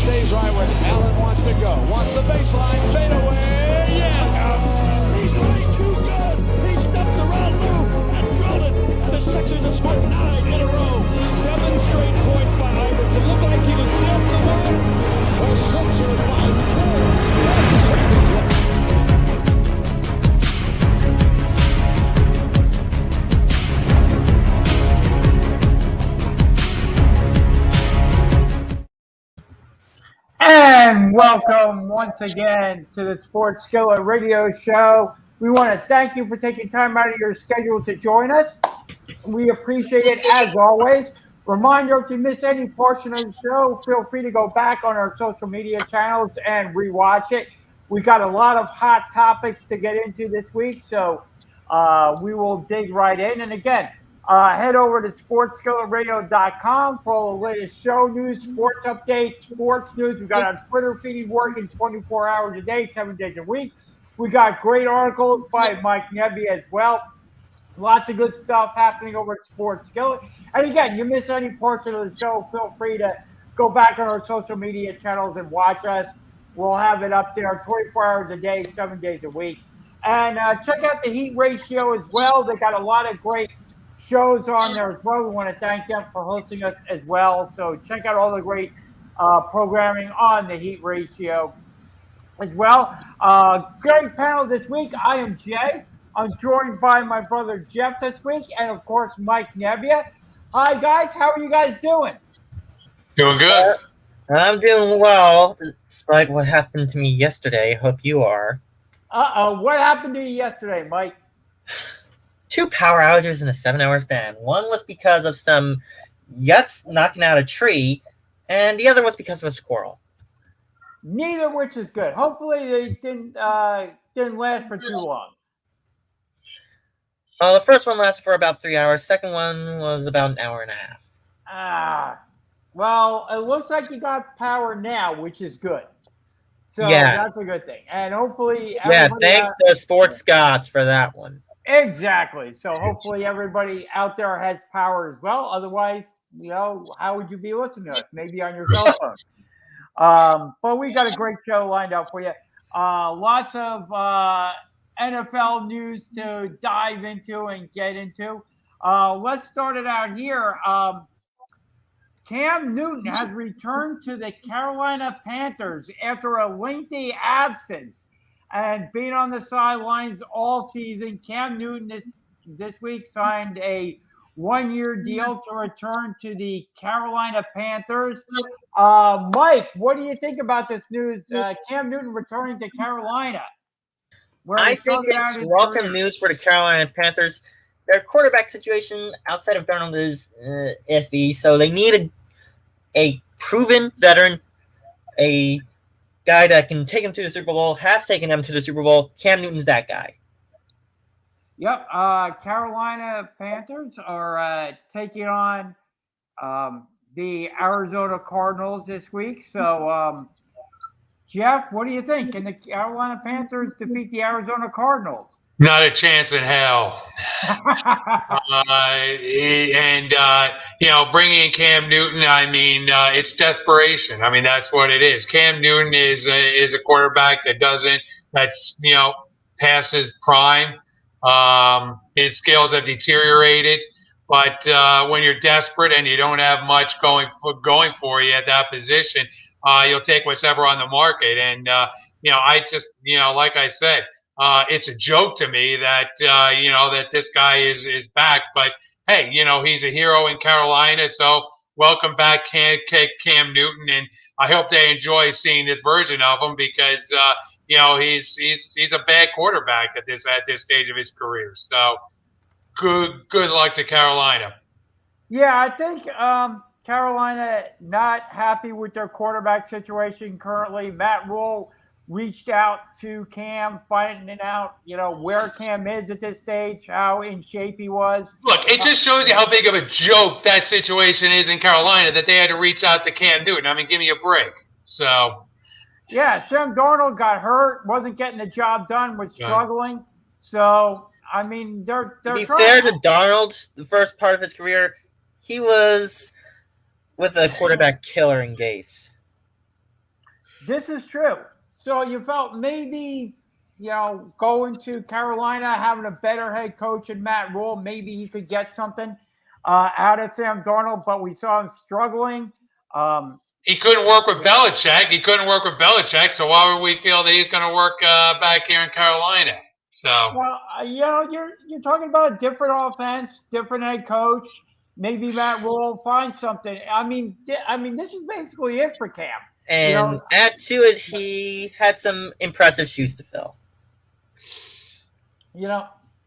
stays right where Allen wants to go. Wants the baseline, fade away. Yeah! He's way too good. He steps around Lou and drilled it. And the Sixers have scored 9 in a row. 7 straight points by Iverson. Looked like he was out the ball. The Sixers by 4. And welcome once again to the Sports Skillet radio show. We want to thank you for taking time out of your schedule to join us. We appreciate it as always. Reminder, if you miss any portion of the show, feel free to go back on our social media channels and rewatch it. We got a lot of hot topics to get into this week, so we will dig right in. And again, head over to sportsskilletradio.com for all the latest show news, sports updates, sports news. We've got our Twitter feed working 24 hours a day, 7 days a week. We got great articles by Mike Nebby as well. Lots of good stuff happening over at Sports Skillet. And again, you miss any portion of the show, feel free to go back on our social media channels and watch us. We'll have it up there 24 hours a day, 7 days a week. And check out the Heat Ratio as well. They got a lot of great shows on there as well. We want to thank them for hosting us as well. So check out all the great programming on the Heat Ratio as well. Great panel this week. I am Jay. I'm joined by my brother Jeff this week, and of course Mike Nebbia. Hi guys, how are you guys doing? Doing good. I'm doing well, despite what happened to me yesterday. Hope you are. What happened to you yesterday, Mike? 2 power outages in a 7-hour span. One was because of some yuts knocking out a tree, and the other was because of a squirrel. Neither of which is good. Hopefully they didn't last for too long. The first one lasted for about 3 hours. Second one was about an hour and a half. Well, it looks like you got power now, which is good. So yeah, that's a good thing. And hopefully thank the sports gods for that one. Exactly. So hopefully everybody out there has power as well. Otherwise, how would you be listening to us? Maybe on your cell phone. But we got a great show lined up for you. Lots of NFL news to dive into and get into. Let's start it out here. Cam Newton has returned to the Carolina Panthers after a lengthy absence and being on the sidelines all season. Cam Newton this week signed a 1-year deal to return to the Carolina Panthers. Mike, what do you think about this news? Cam Newton returning to Carolina. I think it's welcome news for the Carolina Panthers. Their quarterback situation outside of Darnold is iffy, so they need a proven veteran, a guy that can take them to the Super Bowl, has taken them to the Super Bowl. Cam Newton's that guy. Yep. Carolina Panthers are taking on the Arizona Cardinals this week. So, Jeff, what do you think? Can the Carolina Panthers defeat the Arizona Cardinals? Not a chance in hell. Bringing in Cam Newton, it's desperation. That's what it is. Cam Newton is a quarterback that's past his prime. His skills have deteriorated, but when you're desperate and you don't have much going for you at that position, you'll take what's ever on the market. And I just like I said, it's a joke to me that that this guy is back. But hey, he's a hero in Carolina, so welcome back, Cam Newton, and I hope they enjoy seeing this version of him because he's a bad quarterback at this stage of his career. So good luck to Carolina. Yeah, I think Carolina not happy with their quarterback situation currently. Matt Rule reached out to Cam, finding out, where Cam is at this stage, how in shape he was. Look, it just shows you how big of a joke that situation is in Carolina that they had to reach out to Cam Newton. Give me a break. So, yeah, Sam Darnold got hurt, wasn't getting the job done, was struggling. So, they're to be fair to Darnold, the first part of his career, he was with a quarterback killer in Gase. This is true. So you felt maybe, going to Carolina, having a better head coach in Matt Rule, maybe he could get something out of Sam Darnold, but we saw him struggling. He couldn't work with Belichick. So why would we feel that he's going to work back here in Carolina? So well, you're talking about a different offense, different head coach. Maybe Matt Rule will find something. I mean, this is basically it for Cam. And add to it, he had some impressive shoes to fill.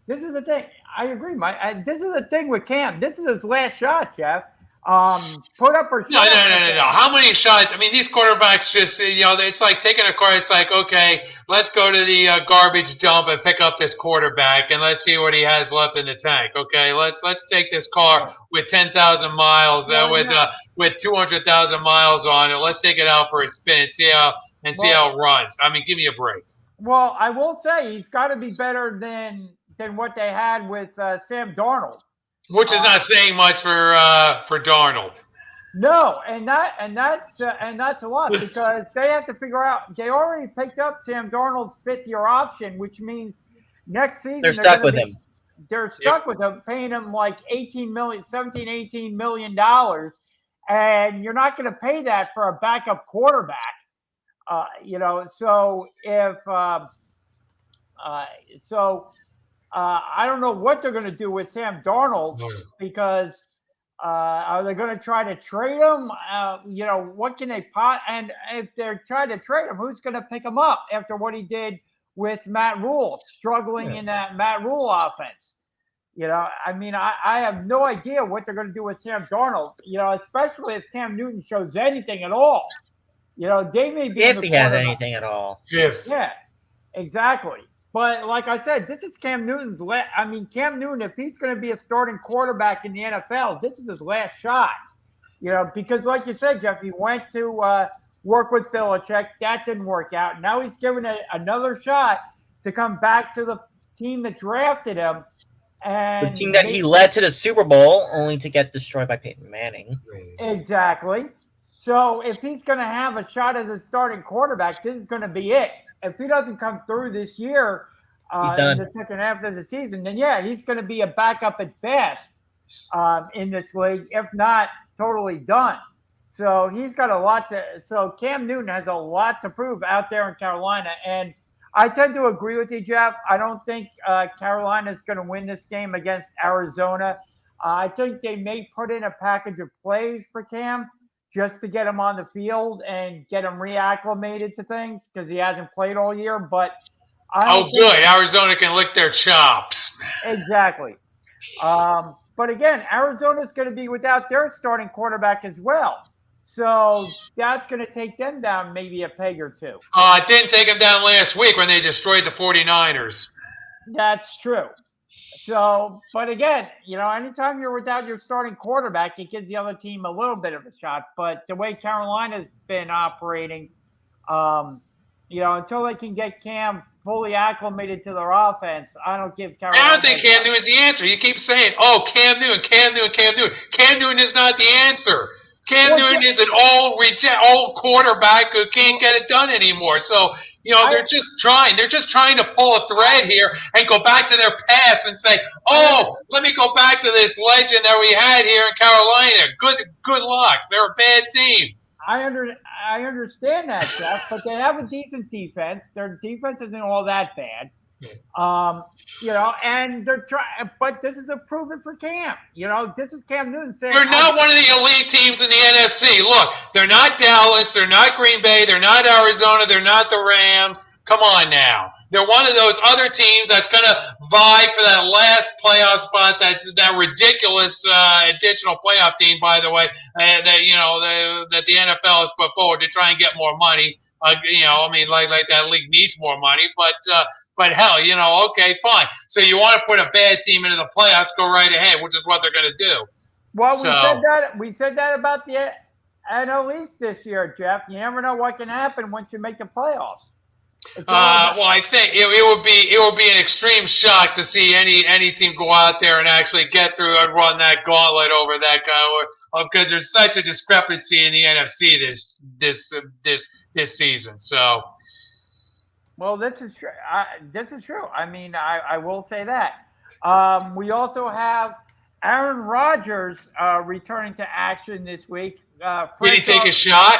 This is the thing. I agree, Mike. This is the thing with Cam. This is his last shot, Jeff. Put up or no. How many shots? I mean, these quarterbacks just, it's like taking a car. It's like, okay, let's go to the garbage dump and pick up this quarterback and let's see what he has left in the tank. Okay, let's take this car with 10,000 miles, with 200,000 miles on it. Let's take it out for a spin and see how it runs. I mean, give me a break. Well, I will say he's got to be better than what they had with Sam Darnold. Which is not saying much for Darnold. No, and that's a lot because they have to figure out. They already picked up Sam Darnold's fifth-year option, which means next season they're stuck with him. They're stuck with him, paying him like $18 million, and you're not going to pay that for a backup quarterback. So if I don't know what they're going to do with Sam Darnold because are they going to try to trade him? What can they and if they're trying to trade him, who's going to pick him up after what he did with Matt Rule, struggling in that Matt Rule offense? I have no idea what they're going to do with Sam Darnold, especially if Cam Newton shows anything at all. They may be if he has anything at all. Yeah, exactly. But like I said, this is Cam Newton's Cam Newton, if he's going to be a starting quarterback in the NFL, this is his last shot. Because like you said, Jeff, he went to work with Belichick. That didn't work out. Now he's given another shot to come back to the team that drafted him. And the team that he led to the Super Bowl, only to get destroyed by Peyton Manning. Exactly. So if he's going to have a shot as a starting quarterback, this is going to be it. If he doesn't come through this year in the second half of the season, then he's going to be a backup at best in this league, if not totally done. So he's got a lot so Cam Newton has a lot to prove out there in Carolina. And I tend to agree with you, Jeff. I don't think Carolina is going to win this game against Arizona. I think they may put in a package of plays for Cam just to get him on the field and get him reacclimated to things because he hasn't played all year. But good. Arizona can lick their chops. Exactly. But again, Arizona's going to be without their starting quarterback as well. So that's going to take them down maybe a peg or two. It didn't take them down last week when they destroyed the 49ers. That's true. So, but again, anytime you're without your starting quarterback, it gives the other team a little bit of a shot. But the way Carolina's been operating, until they can get Cam fully acclimated to their offense, I don't give Carolina. I don't think Cam Newton is the answer. You keep saying, Cam Newton. Cam Newton is not the answer. Cam Newton is an old quarterback who can't get it done anymore. So, they're just trying. They're just trying to pull a thread here and go back to their past and say, let me go back to this legend that we had here in Carolina. Good luck. They're a bad team. I understand that, Jeff, but they have a decent defense. Their defense isn't all that bad. And they're trying, but this is a proven for Cam. This is Cam Newton saying they're not one of the elite teams in the NFC. Look, they're not Dallas, they're not Green Bay, they're not Arizona, they're not the Rams. Come on now. They're one of those other teams that's going to vie for that last playoff spot, that ridiculous additional playoff team, by the way, that the NFL has put forward to try and get more money. Like that league needs more money, but hell, okay, fine. So you want to put a bad team into the playoffs, go right ahead, which is what they're going to do. Well, we said that about the NL East this year, Jeff. You never know what can happen once you make the playoffs. I think it would be an extreme shock to see any team go out there and actually get through and run that gauntlet over that guy because there's such a discrepancy in the NFC this season. So, well, this is true. This is true. I mean, I will say that. We also have Aaron Rodgers returning to action this week. Did he take a shot?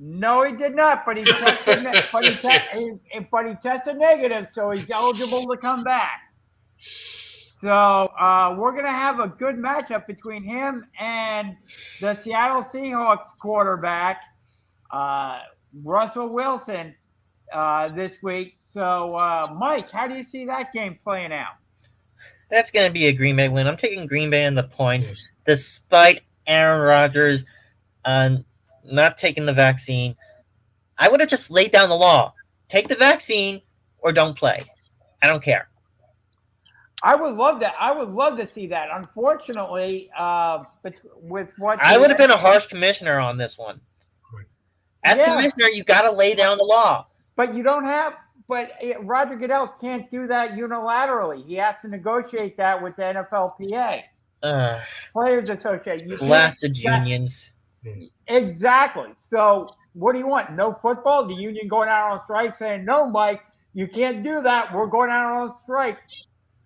No, he did not. But he tested. but he tested negative, so he's eligible to come back. So we're going to have a good matchup between him and the Seattle Seahawks quarterback, Russell Wilson, this week. So, Mike, how do you see that game playing out? That's going to be a Green Bay win. I'm taking Green Bay in the points, despite Aaron Rodgers not taking the vaccine. I would have just laid down the law. Take the vaccine or don't play. I don't care. I would love that. I would love to see that. Unfortunately, with what I would have been a harsh commissioner on this one. As commissioner, you got to lay down the law. But you don't have. But Roger Goodell can't do that unilaterally. He has to negotiate that with the NFLPA, Players Association. Blasted unions. Exactly. So what do you want? No football? The union going out on strike saying, no, Mike, you can't do that. We're going out on strike.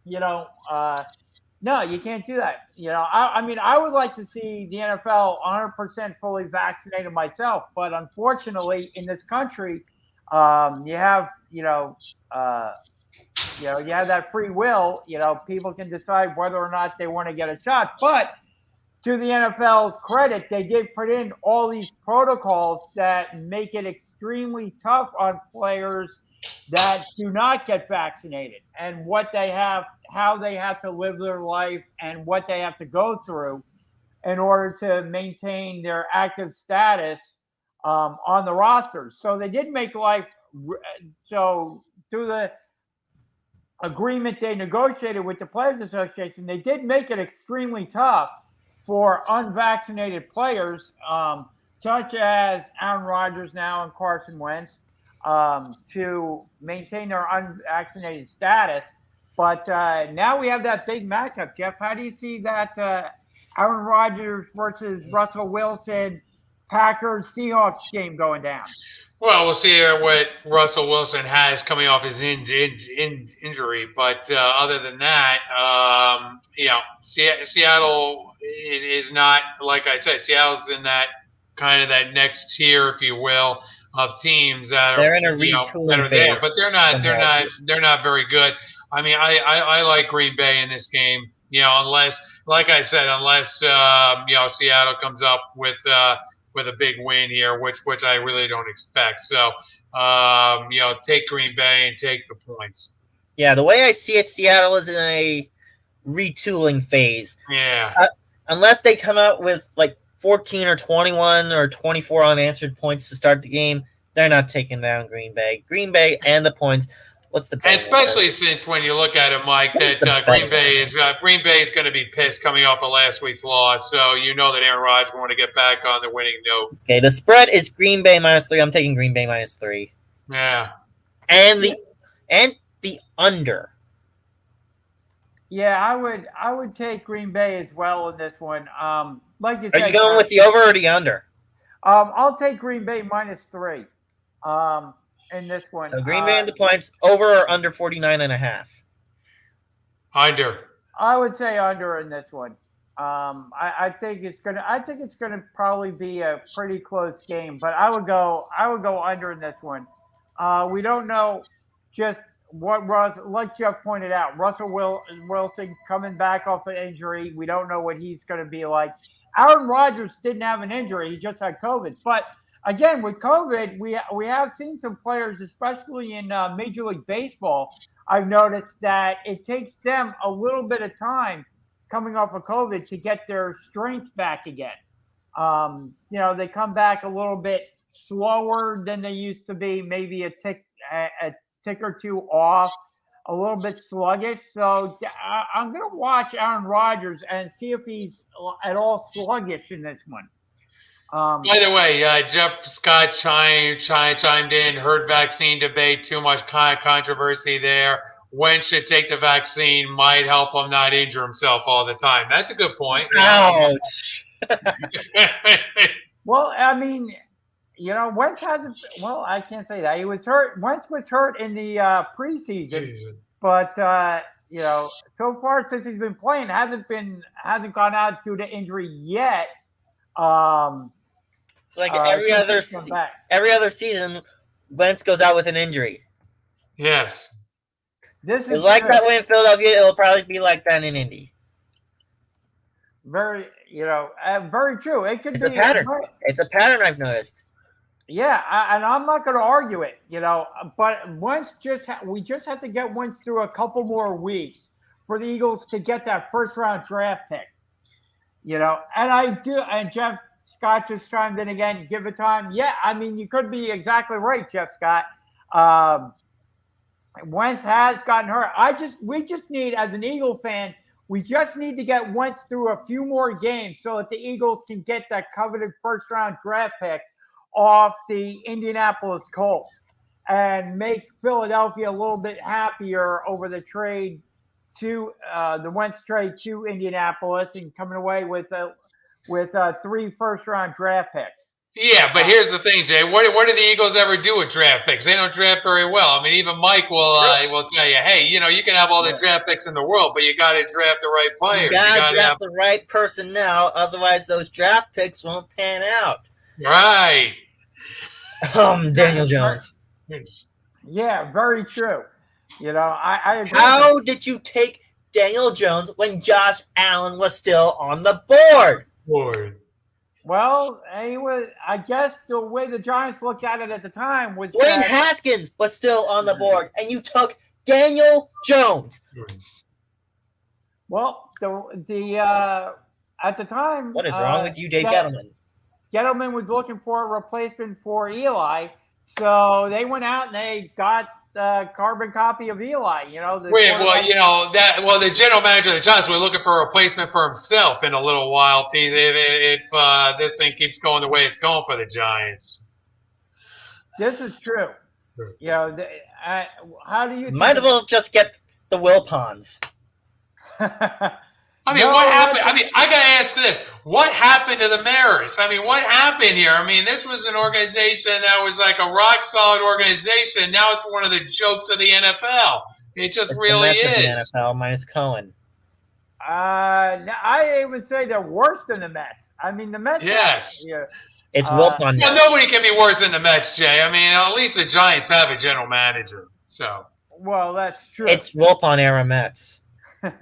No, you can't do that. I mean, I would like to see the NFL 100% fully vaccinated myself, but unfortunately, in this country, you have that free will. People can decide whether or not they want to get a shot. But to the NFL's credit, they did put in all these protocols that make it extremely tough on players that do not get vaccinated, and how they have to live their life and what they have to go through in order to maintain their active status on the rosters. So they did make life. So through the agreement they negotiated with the Players Association, they did make it extremely tough for unvaccinated players, such as Aaron Rodgers now and Carson Wentz, to maintain their unvaccinated status. But now we have that big matchup. Jeff, how do you see that Aaron Rodgers versus Russell Wilson Packers-Seahawks game going down? Well, we'll see what Russell Wilson has coming off his injury. But other than that, Seattle is not, like I said, Seattle's in that kind of that next tier, if you will, of teams that they're in a retooling phase, but they're not very good. I mean, I like Green Bay in this game. Unless, like I said, Seattle comes up with a big win here, which I really don't expect. So, take Green Bay and take the points. Yeah, the way I see it, Seattle is in a retooling phase. Yeah. Unless they come out with like 14 or 21 or 24 unanswered points to start the game, they're not taking down Green Bay. Green Bay and the points. What's the bet? Especially since when you look at it, Mike, that Green Bay is going to be pissed coming off of last week's loss. So you know that Aaron Rodgers want to get back on the winning note. Okay, the spread is Green Bay -3. I'm taking Green Bay -3. Yeah. And the under. Yeah, I would take Green Bay as well in this one. Like you said, are you going with the over or the under? I'll take Green Bay -3. In this one. So Green Bay and the points, over or under 49.5? Under. I would say under in this one. I think it's gonna probably be a pretty close game, but I would go under in this one. We don't know just what like Jeff pointed out, Russell Wilson coming back off an injury. We don't know what he's going to be like. Aaron Rodgers didn't have an injury; he just had COVID, but. Again, with COVID, we have seen some players, especially in Major League Baseball. I've noticed that it takes them a little bit of time coming off of COVID to get their strength back again. They come back a little bit slower than they used to be, maybe a tick or two off, a little bit sluggish. So I'm going to watch Aaron Rodgers and see if he's at all sluggish in this one. By the way, Jeff Scott chimed in, heard vaccine debate, too much controversy there. When should take the vaccine might help him not injure himself all the time. That's a good point. Ouch. Well, I mean, Wentz hasn't. Well, I can't say that he was hurt. Wentz was hurt in the preseason, but so far since he's been playing, hasn't gone out due to injury yet. It's like every other season, Wentz goes out with an injury. Yes. This is like that way in Philadelphia. It'll probably be like that in Indy. Very true. It could be a pattern. It's a pattern I've noticed. Yeah, and I'm not going to argue it, but we just have to get Wentz through a couple more weeks for the Eagles to get that first round draft pick. And I do, and Jeff Scott just chimed in again, give it time. Yeah, I mean, you could be exactly right, Jeff Scott. Wentz has gotten hurt. We just need, as an Eagle fan, we just need to get Wentz through a few more games so that the Eagles can get that coveted first-round draft pick off the Indianapolis Colts and make Philadelphia a little bit happier over the trade to the Wentz trade to Indianapolis and coming away with 3 first-round draft picks. Yeah, but here's the thing, Jay. What do the Eagles ever do with draft picks? They don't draft very well. I mean, even Mike will tell you, hey, you can have all the draft picks in the world, but you got to draft the right players. You got to draft the right person now, otherwise those draft picks won't pan out. Right. Daniel Jones. Yeah, very true. I agree. How did you take Daniel Jones when Josh Allen was still on the board? Well, I guess the way the Giants looked at it at the time was Dwayne Haskins was still on the board, and you took Daniel Jones. Well, the at the time, what is wrong with you, Dave Gettleman? Gettleman was looking for a replacement for Eli, so they went out and they got a carbon copy of Eli. The general manager of the Giants was looking for a replacement for himself in a little while if this thing keeps going the way it's going for the Giants. This is true. How do you might as well just get the Wilpons? I mean, what happened? I mean, I got to ask this. What happened to the Mariners? I mean, what happened here? I mean, this was an organization that was like a rock-solid organization. Now it's one of the jokes of the NFL. It's really is. The NFL minus Cohen. I would say they're worse than the Mets. I mean, the Mets. Yes. It's Wilpon. Well, nobody can be worse than the Mets, Jay. I mean, at least the Giants have a general manager. So. Well, that's true. It's Wilpon era Mets.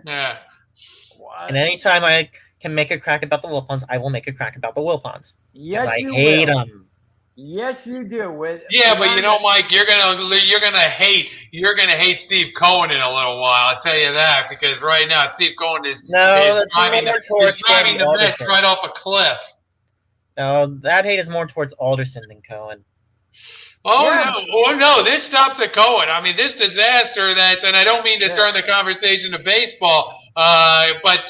Yeah. And anytime I can make a crack about the Wilpons, I will make a crack about the Wilpons. Yes, I hate them. Yes, you do. But Mike, you're gonna hate Steve Cohen in a little while. I'll tell you that, because right now Steve Cohen is driving the Mets right off a cliff. No, that hate is more towards Alderson than Cohen. No! This stops at Cohen. I mean, this disaster and I don't mean to turn the conversation to baseball, but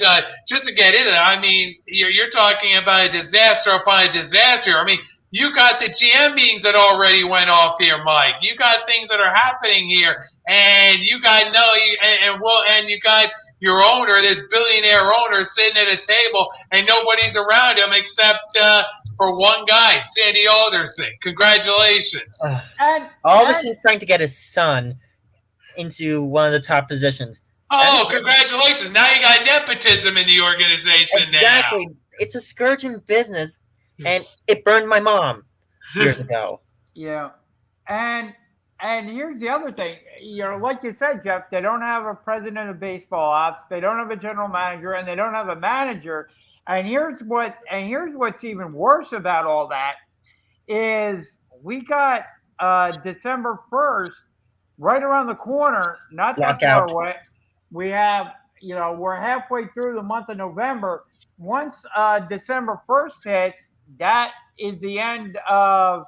just to get into that, I mean, you're talking about a disaster upon a disaster. I mean, you got the GM meetings that already went off here, Mike. You got things that are happening here, and you got you got your owner, this billionaire owner, sitting at a table, and nobody's around him except for one guy, Sandy Alderson. Congratulations. Alderson's trying to get his son into one of the top positions. Oh, congratulations. Now you got nepotism in the organization. Exactly. Now. It's a scourge in business, and it burned my mom years ago. Yeah. And here's the other thing. Like you said, Jeff, they don't have a president of baseball ops, they don't have a general manager, and they don't have a manager. And here's what's even worse about all that is we got December 1st right around the corner, not that far away. We have, we're halfway through the month of November. Once December 1st hits, that is the end of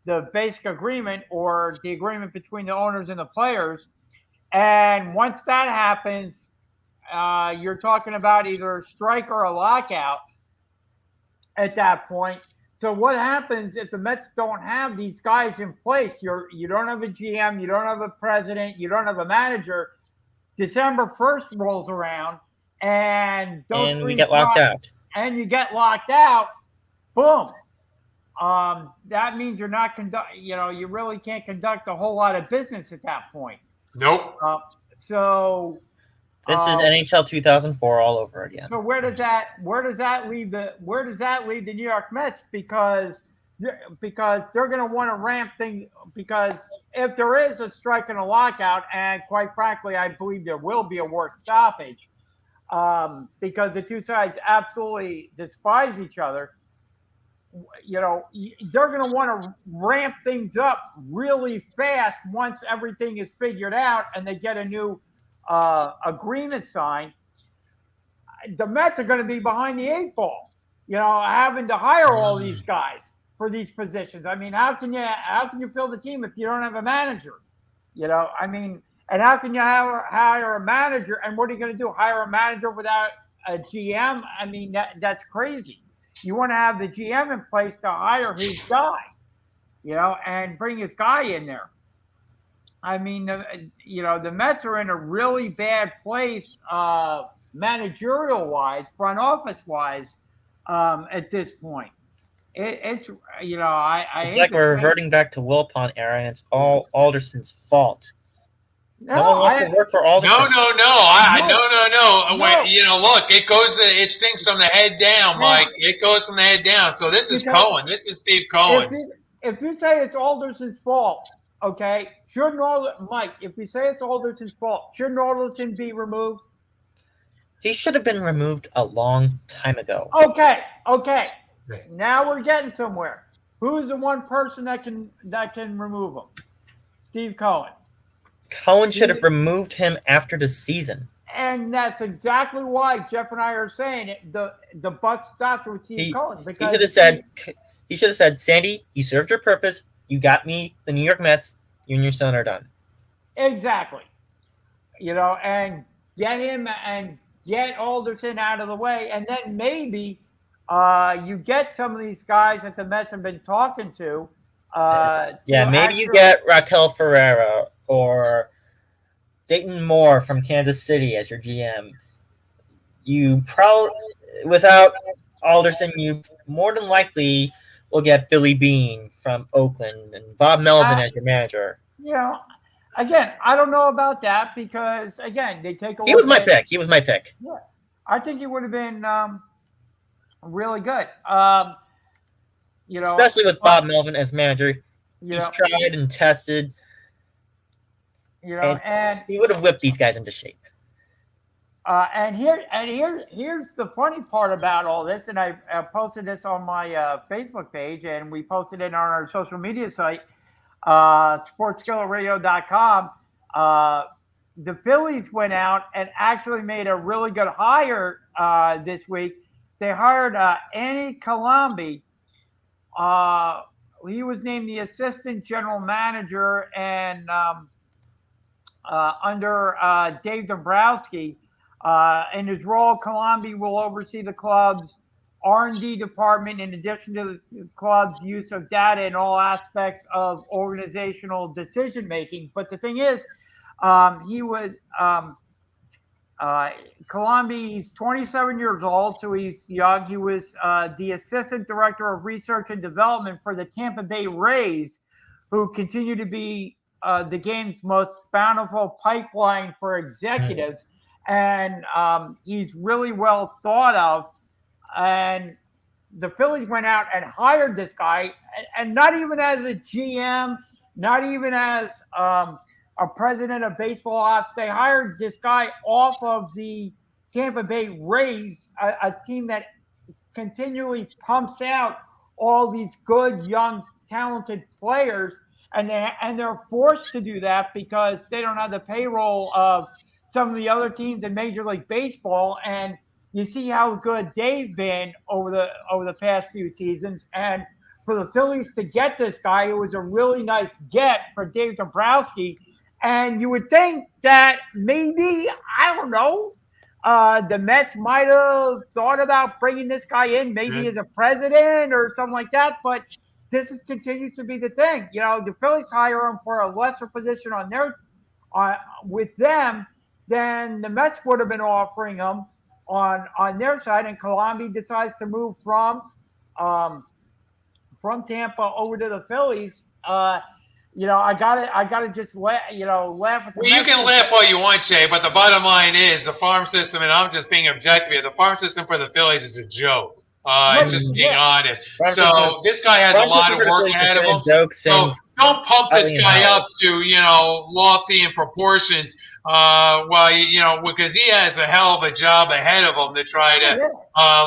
the basic agreement, or the agreement between the owners and the players. And once that happens, you're talking about either a strike or a lockout at that point. So what happens if the Mets don't have these guys in place? You don't have a GM, you don't have a president, you don't have a manager. December 1st rolls around, and we get locked out. and you get locked out, boom. That means you're not you really can't conduct a whole lot of business at that point. Nope. So this is NHL 2004 all over again. So where does that leave the New York Mets? Because they're going to want to ramp things, because if there is a strike and a lockout, and quite frankly, I believe there will be a work stoppage, because the two sides absolutely despise each other. They're going to want to ramp things up really fast once everything is figured out and they get a new agreement signed. The Mets are going to be behind the eight ball, having to hire all these guys for these positions. I mean, how can you fill the team if you don't have a manager? And how can you hire a manager? And what are you going to do? Hire a manager without a GM? I mean, that's crazy. You want to have the GM in place to hire his guy, and bring his guy in there. I mean, the Mets are in a really bad place, managerial-wise, front office-wise, at this point. It's like we're reverting back to Wilpon era, and it's all Alderson's fault. No one wants to work for Alderson. No. No. Look, it stinks from the head down, Mike. It goes from the head down. So this is Cohen. This is Steve Cohen. If you say it's Alderson's fault, okay, Mike, if you say it's Alderson's fault, shouldn't Alderson be removed? He should have been removed a long time ago. Okay. Now we're getting somewhere. Who's the one person that can remove him? Steve Cohen. Cohen should have removed him after the season. And that's exactly why Jeff and I are saying it. The buck stopped with Steve Cohen. Because he should have said, Sandy, you served your purpose. You got me the New York Mets. You and your son are done. Exactly. And get him and get Alderson out of the way. And then maybe you get some of these guys that the Mets have been talking to. You get Raquel Ferreira or Dayton Moore from Kansas City as your GM. You probably, without Alderson, you more than likely will get Billy Beane from Oakland and Bob Melvin as your manager. Again, I don't know about that because, again, they take away. He was my pick. Yeah, I think he would have been really good. Especially with Bob Melvin as manager. He's tried and tested. And he would have whipped these guys into shape. And here's the funny part about all this, and I posted this on my Facebook page, and we posted it on our social media site, sportsskilletradio.com. The Phillies went out and actually made a really good hire this week. They hired Andy Colombi. He was named the assistant general manager, and under Dave Dombrowski. In his role, Colombi will oversee the club's R&D department in addition to the club's use of data in all aspects of organizational decision-making. But the thing is, Colombi's 27 years old, so he's young. He was the assistant director of research and development for the Tampa Bay Rays, who continue to be the game's most bountiful pipeline for executives. And he's really well thought of. And the Phillies went out and hired this guy, and not even as a GM, not even as a president of baseball ops. They hired this guy off of the Tampa Bay Rays, a team that continually pumps out all these good, young, talented players. And they're forced to do that because they don't have the payroll of some of the other teams in Major League Baseball. And you see how good they've been over the past few seasons. And for the Phillies to get this guy, it was a really nice get for Dave Dombrowski. And you would think that maybe, I don't know, the Mets might have thought about bringing this guy in, maybe as a president or something like that. But this continues to be the thing. The Phillies hire him for a lesser position with them than the Mets would have been offering him. on their side, and Kalani decides to move from Tampa over to the Phillies. I gotta just laugh at the Well, you can laugh all you want, Jay, but the bottom line is the farm system, and I'm just being objective here, the farm system for the Phillies is a joke. Just being honest. So this guy has a lot of work ahead of him. So don't pump this guy up to, lofty in proportions. Because he has a hell of a job ahead of him to try to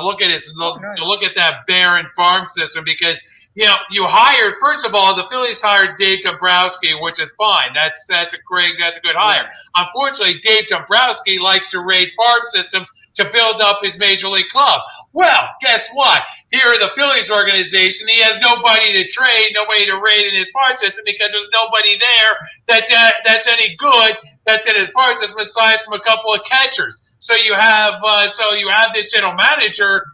look at that barren farm system, because you hired, first of all, the Phillies hired Dave Dombrowski, which is fine. That's a good hire. Unfortunately, Dave Dombrowski likes to raid farm systems to build up his major league club. Well, guess what? Here in the Phillies organization, he has nobody to trade, nobody to raid in his farm system, because there's nobody there that's any good that's in his farm system aside from a couple of catchers. So you have this general manager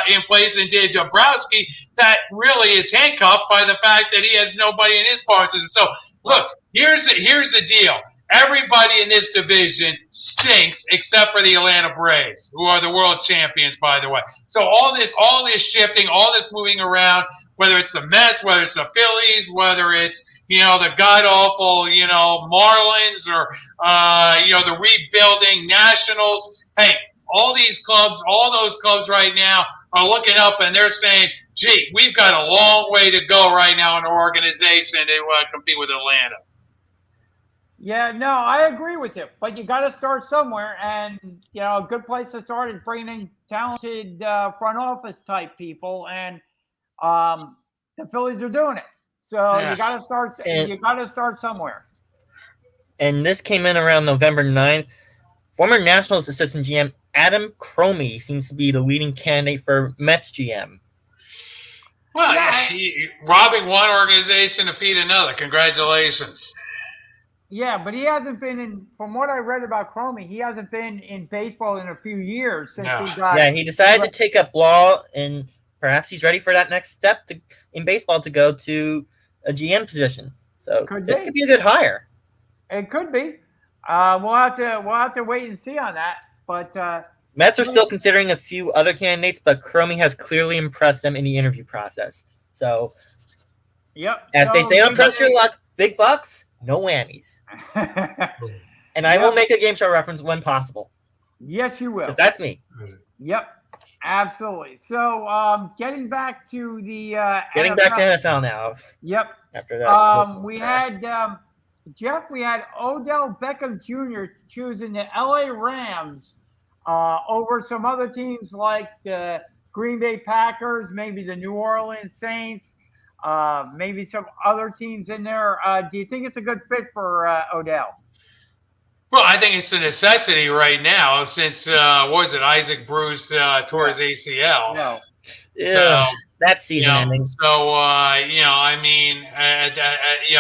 in place in Dave Dombrowski that really is handcuffed by the fact that he has nobody in his farm system. So look, here's the deal. Everybody in this division stinks except for the Atlanta Braves, who are the world champions, by the way. So all this shifting, all this moving around, whether it's the Mets, whether it's the Phillies, whether it's the god awful Marlins, or the rebuilding Nationals. Hey, all those clubs right now are looking up and they're saying, "Gee, we've got a long way to go right now in our organization to compete with Atlanta." Yeah, no, I agree with you, but you got to start somewhere, and a good place to start is bringing in talented front office type people, and the Phillies are doing it. So you got to start. You got to start somewhere. And this came in around November 9th. Former Nationals assistant GM Adam Cromie seems to be the leading candidate for Mets GM. Well, robbing one organization to feed another. Congratulations. Yeah, but he hasn't been in. From what I read about Cromie, he hasn't been in baseball in a few years since he got. Yeah, he decided to take up law, and perhaps he's ready for that next step in baseball to go to a GM position. So this could be a good hire. It could be. We'll have to wait and see on that. But Mets are still considering a few other candidates, but Cromie has clearly impressed them in the interview process. So, as they say on Press Your Luck, big bucks, no whammies. And I will make a game show reference when possible. Yes, you will. That's me. Yep, absolutely. So, getting back to the getting back to NFL now. Yep. After that, we had Jeff. We had Odell Beckham Jr. choosing the LA Rams over some other teams like the Green Bay Packers, maybe the New Orleans Saints, maybe some other teams in there. Do you think it's a good fit for Odell? Well, I think it's a necessity right now since, Isaac Bruce tore his ACL. No. Yeah, that season ending. So,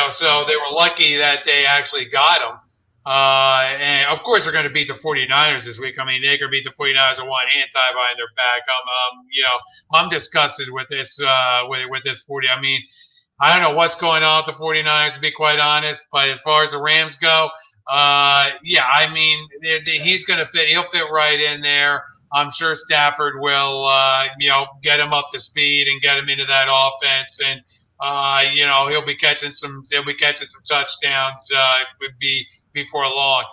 so they were lucky that they actually got him. And, of course, they're going to beat the 49ers this week. I mean, they could beat the 49ers with one hand tied behind their back. I'm disgusted with this, with this 40. I mean, I don't know what's going on with the 49ers, to be quite honest. But as far as the Rams go, he's going to fit. He'll fit right in there. I'm sure Stafford will, get him up to speed and get him into that offense, and he'll be catching some touchdowns before long.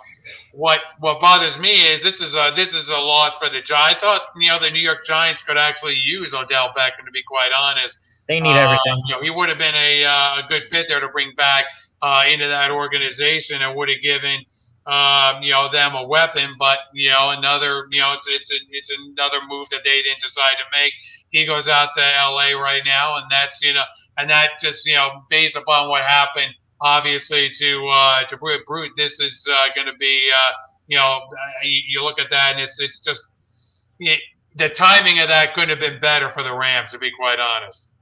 What bothers me is this is a loss for the Giants. I thought the New York Giants could actually use Odell Beckham, to be quite honest. They need everything. He would have been a good fit there to bring back into that organization, and would have given them a weapon. But another it's another move that they didn't decide to make. He goes out to LA right now, and that's that just based upon what happened, obviously to Brute, this is going to be you look at that and it's just the timing of that couldn't have been better for the Rams, to be quite honest.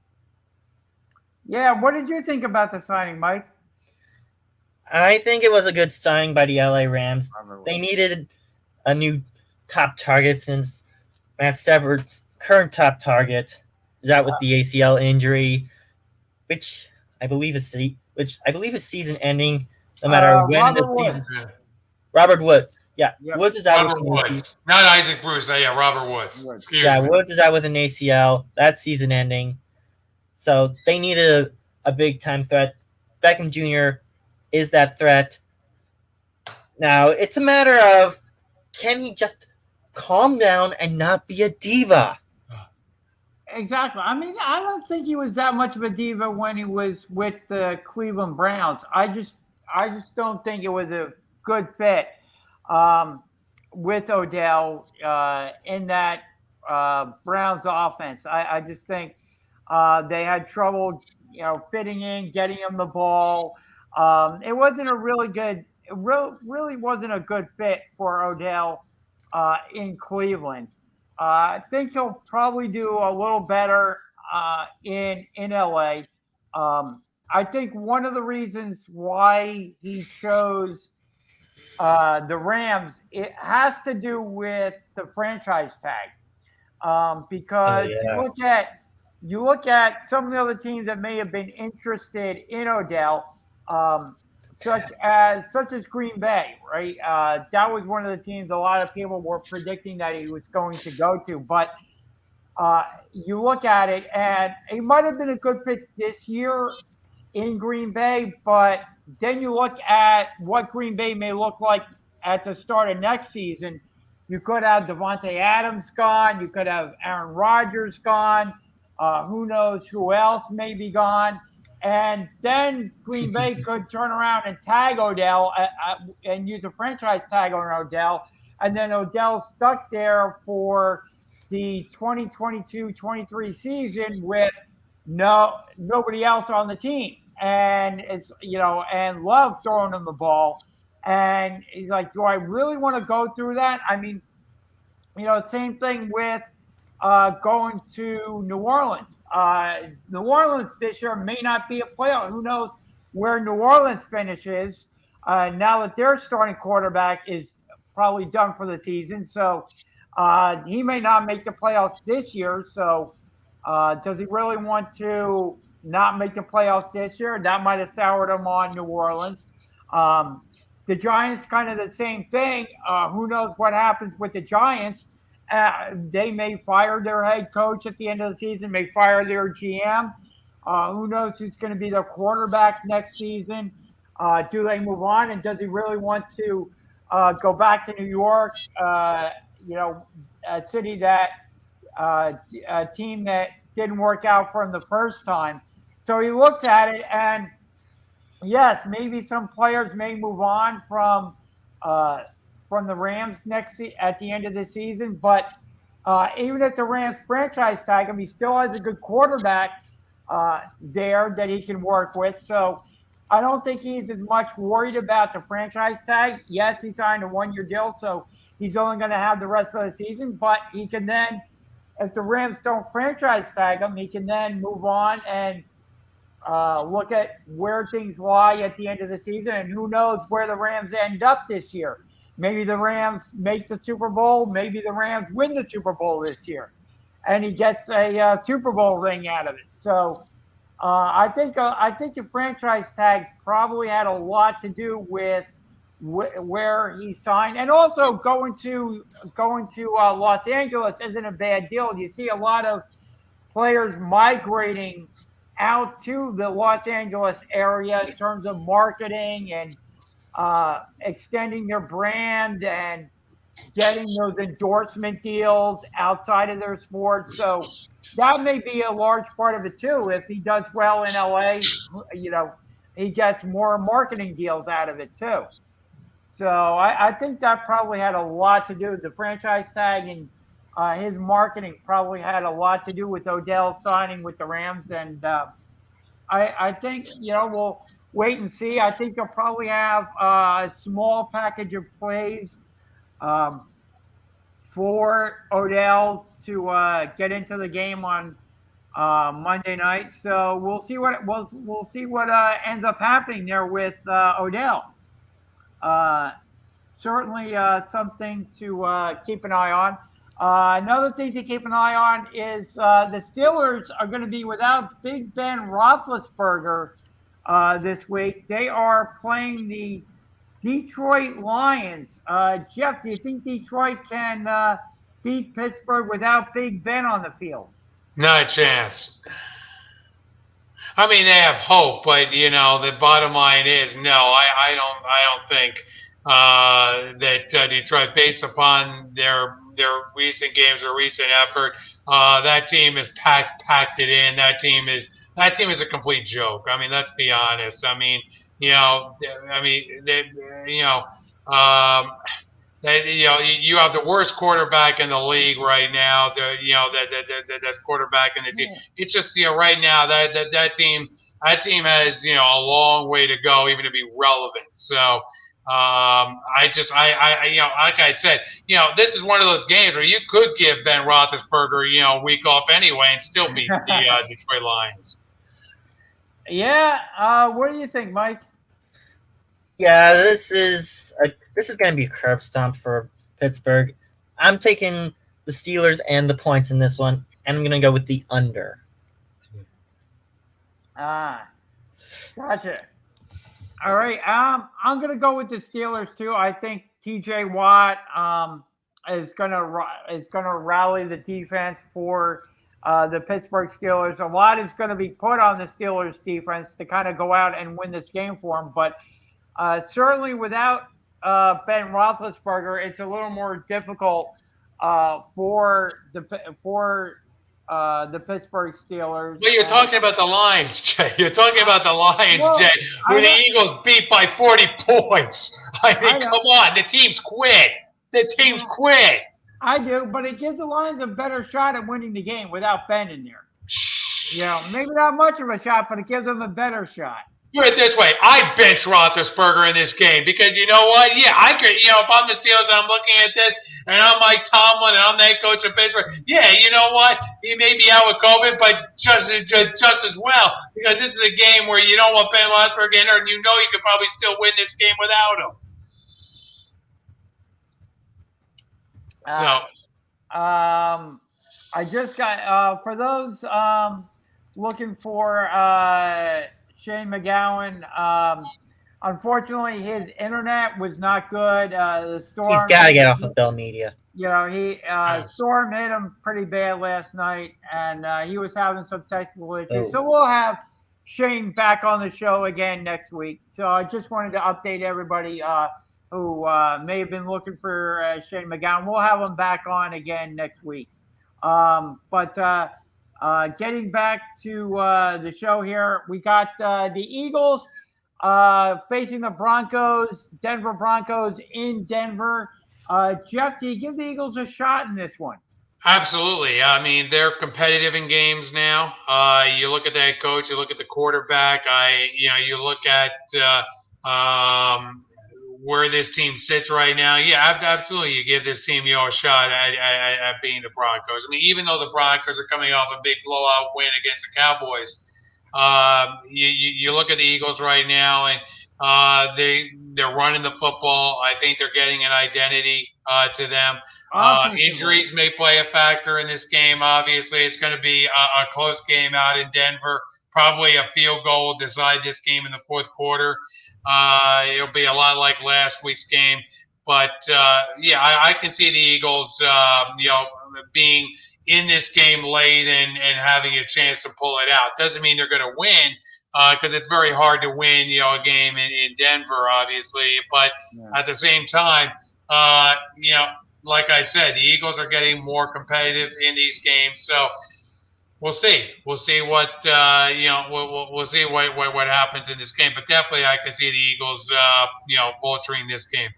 Yeah, what did you think about the signing, Mike? I think it was a good signing by the LA Rams. They needed a new top target since Matt Stafford's current top target is out with the ACL injury, which I believe is season ending. No matter when the season. Robert Woods. Yeah, Yep. Woods is out Robert with an ACL. Woods, not Isaac Bruce. Yeah, Robert Woods. Excuse me. Woods is out with an ACL. That's season ending. So they need a big time threat. Beckham Jr. is that threat. Now it's a matter of, can he just calm down and not be a diva? Exactly. I mean, I don't think he was that much of a diva when he was with the Cleveland Browns. I just don't think it was a good fit with Odell in that Browns offense. I just think they had trouble, fitting in, getting him the ball. It wasn't a really good. It really wasn't a good fit for Odell in Cleveland. I think he'll probably do a little better in LA. I think one of the reasons why he chose the Rams, it has to do with the franchise tag. Because you look at some of the other teams that may have been interested in Odell, such as Green Bay, right? That was one of the teams a lot of people were predicting that he was going to go to. But you look at it, and he might have been a good fit this year in Green Bay, but then you look at what Green Bay may look like at the start of next season. You could have Devontae Adams gone. You could have Aaron Rodgers gone. Who knows who else may be gone. And then Green Bay could turn around and tag Odell and use a franchise tag on Odell. And then Odell's stuck there for the 2022-23 season with nobody else on the team. And it's, and Love throwing him the ball. And he's like, do I really want to go through that? I mean, same thing with going to New Orleans. New Orleans this year may not be a playoff. Who knows where New Orleans finishes now that their starting quarterback is probably done for the season. So he may not make the playoffs this year. So does he really want to not make the playoffs this year? That might have soured him on New Orleans. The Giants, kind of the same thing. Who knows what happens with the Giants? They may fire their head coach at the end of the season, may fire their GM. Who knows who's going to be their quarterback next season? Do they move on? And does he really want to go back to New York, a city that a team that didn't work out for him the first time? So he looks at it, and yes, maybe some players may move on from the Rams at the end of the season. But even if the Rams franchise tag him, he still has a good quarterback there that he can work with. So I don't think he's as much worried about the franchise tag. Yes, he signed a one-year deal, so he's only going to have the rest of the season. But he can then, if the Rams don't franchise tag him, he can then move on and look at where things lie at the end of the season. And who knows where the Rams end up this year. Maybe the Rams make the Super Bowl. Maybe the Rams win the Super Bowl this year, and he gets a Super Bowl ring out of it. So I think the franchise tag probably had a lot to do with where he signed, and also going to Los Angeles isn't a bad deal. You see a lot of players migrating out to the Los Angeles area in terms of marketing and extending their brand and getting those endorsement deals outside of their sport. So that may be a large part of it too. If he does well in LA, he gets more marketing deals out of it too. So I think that probably had a lot to do with the franchise tag, and his marketing probably had a lot to do with Odell signing with the Rams. And I think, we'll wait and see. I think they'll probably have a small package of plays for Odell to get into the game on Monday night. So we'll see what ends up happening there with Odell. Certainly something to keep an eye on. Another thing to keep an eye on is the Steelers are going to be without Big Ben Roethlisberger this week. They are playing the Detroit Lions. Jeff, do you think Detroit can beat Pittsburgh without Big Ben on the field? Not a chance. I mean, they have hope, but the bottom line is no. I don't think that Detroit, based upon their recent games or recent effort, that team is packed it in. That team is a complete joke. I mean, let's be honest. I mean, you have the worst quarterback in the league right now. That's quarterback in the team. It's just right now that team has a long way to go even to be relevant. So like I said, this is one of those games where you could give Ben Roethlisberger a week off anyway and still beat the Detroit Lions. Yeah. What do you think, Mike? Yeah, this is going to be a curb stomp for Pittsburgh. I'm taking the Steelers and the points in this one, and I'm going to go with the under. Gotcha. All right, I'm going to go with the Steelers too. I think T.J. Watt is going to rally the defense for the Pittsburgh Steelers. A lot is going to be put on the Steelers defense to kind of go out and win this game for them, but certainly without Ben Roethlisberger, it's a little more difficult for the Pittsburgh Steelers. Well, you're talking about the Lions, Jay. You're talking about the Lions, Jay, who the Eagles beat by 40 points. I mean, come on. The team's quit. I do, but it gives the Lions a better shot at winning the game without Ben in there. Maybe not much of a shot, but it gives them a better shot. Put it this way, I bench Roethlisberger in this game because you know what? Yeah, I could. If I'm the Steelers, I'm looking at this, and I'm Mike Tomlin, and I'm the head coach of Pittsburgh. Yeah, you know what? He may be out with COVID, but just as well because this is a game where you don't want Ben Roethlisberger in there, and you could probably still win this game without him. I just got for those looking for. Shane McGowan, unfortunately, his internet was not good. The storm. He's got to get off of Bell Media. Storm hit him pretty bad last night, and he was having some technical issues. So we'll have Shane back on the show again next week. So I just wanted to update everybody who may have been looking for Shane McGowan. We'll have him back on again next week. Getting back to the show here, we got the Eagles facing the Broncos, Denver Broncos in Denver. Jeff, do you give the Eagles a shot in this one? Absolutely. I mean, they're competitive in games now. You look at the head coach, you look at the quarterback. You look at where this team sits right now. Yeah, absolutely. You give this team a shot at beating the Broncos. I mean, even though the Broncos are coming off a big blowout win against the Cowboys, you look at the Eagles right now, and they're running the football. I think they're getting an identity to them. Injuries may play a factor in this game. Obviously, it's going to be a close game out in Denver. Probably a field goal will decide this game in the fourth quarter. It'll be a lot like last week's game. But, I can see the Eagles, being in this game late and having a chance to pull it out. Doesn't mean they're going to win because it's very hard to win, a game in Denver, obviously. But at the same time, like I said, the Eagles are getting more competitive in these games. So we'll see. We'll see what we'll see what happens in this game. But definitely, I can see the Eagles, vulturing this game.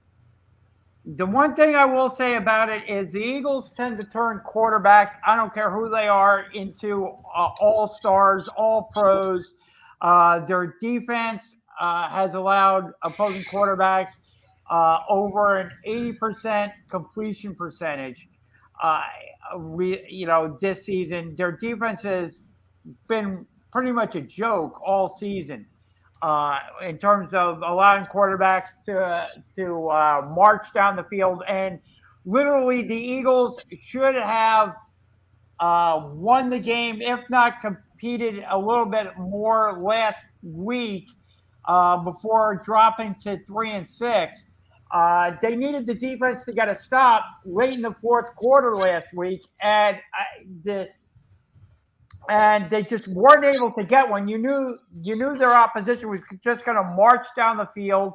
The one thing I will say about it is the Eagles tend to turn quarterbacks, I don't care who they are, into all-stars, all-pros. Their defense has allowed opposing quarterbacks over an 80% completion percentage. This season, their defense has been pretty much a joke all season in terms of allowing quarterbacks to march down the field. And literally, the Eagles should have won the game, if not competed a little bit more last week. before dropping to 3-6. They needed the defense to get a stop late in the fourth quarter last week, and they just weren't able to get one. You knew their opposition was just going to march down the field,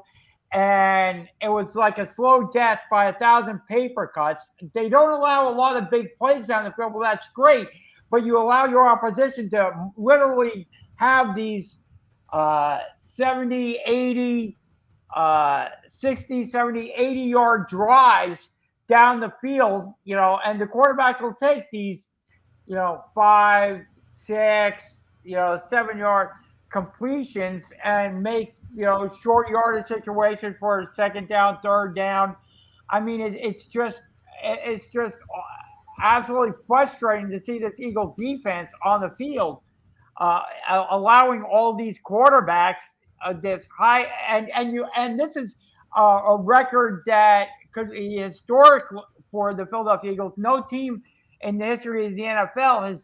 and it was like a slow death by 1,000 paper cuts. They don't allow a lot of big plays down the field. Well, that's great, but you allow your opposition to literally have these 70, 80, 60, 70, 80-yard drives down the field, and the quarterback will take these, 5, 6, 7-yard completions and make, short yardage situations for second down, third down. I mean, it's just absolutely frustrating to see this Eagle defense on the field, allowing all these quarterbacks this high, and this is a record that could be historic for the Philadelphia Eagles. No team in the history of the NFL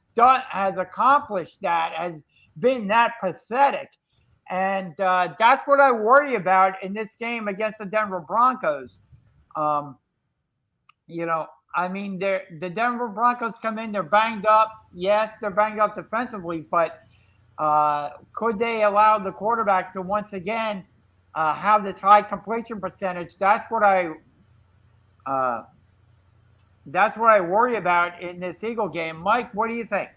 has accomplished that, has been that pathetic. And that's what I worry about in this game against the Denver Broncos. I mean, the Denver Broncos come in, they're banged up. Yes, they're banged up defensively, but could they allow the quarterback to once again have this high completion percentage? That's what I worry about in this Eagle game. Mike, what do you think?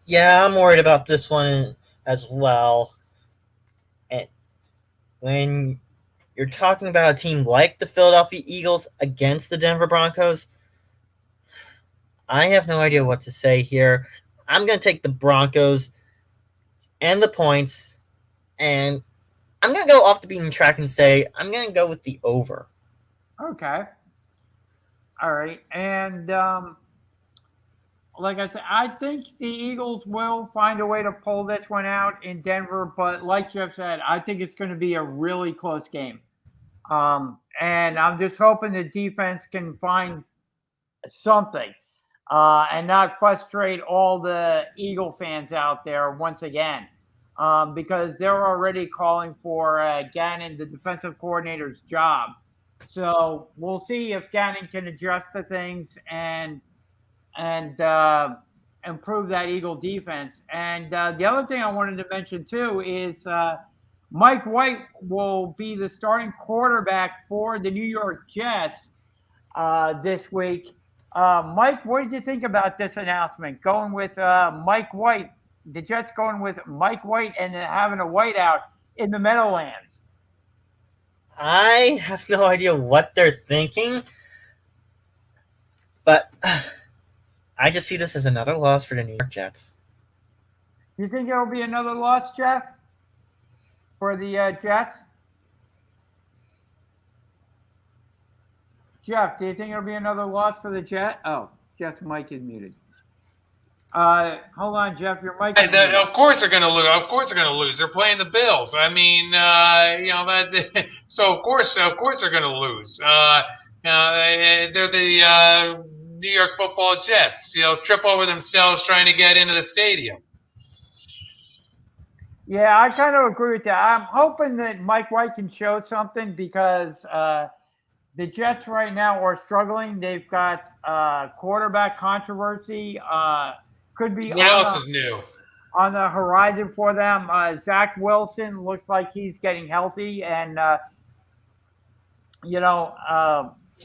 Yeah, I'm worried about this one as well. And when you're talking about a team like the Philadelphia Eagles against the Denver Broncos, I have no idea what to say here. I'm going to take the Broncos and the points, and I'm going to go off the beaten track and say I'm going to go with the over. Okay. All right. And like I said, I think the Eagles will find a way to pull this one out in Denver, but like Jeff said, I think it's going to be a really close game. And I'm just hoping the defense can find something and not frustrate all the Eagle fans out there once again, because they're already calling for Gannon, the defensive coordinator's job. So we'll see if Gannon can adjust to things and improve that Eagle defense. And the other thing I wanted to mention too is Mike White will be the starting quarterback for the New York Jets this week. Mike, what did you think about this announcement? Going with Mike White, the Jets going with Mike White and having a whiteout in the Meadowlands. I have no idea what they're thinking, but I just see this as another loss for the New York Jets. You think it'll be another loss, Jeff, for the Jets? Jeff, do you think it'll be another loss for the Jets? Oh, Jeff's mic is muted. Hold on, Jeff. Your mic is muted. Of course they're going to lose. Of course they're going to lose. They're playing the Bills. I mean, that. So of course they're going to lose. They're the New York Football Jets. Trip over themselves trying to get into the stadium. Yeah, I kind of agree with that. I'm hoping that Mike White can show something because the Jets right now are struggling. They've got quarterback controversy. Could be what else is new on the horizon for them. Zach Wilson looks like he's getting healthy, and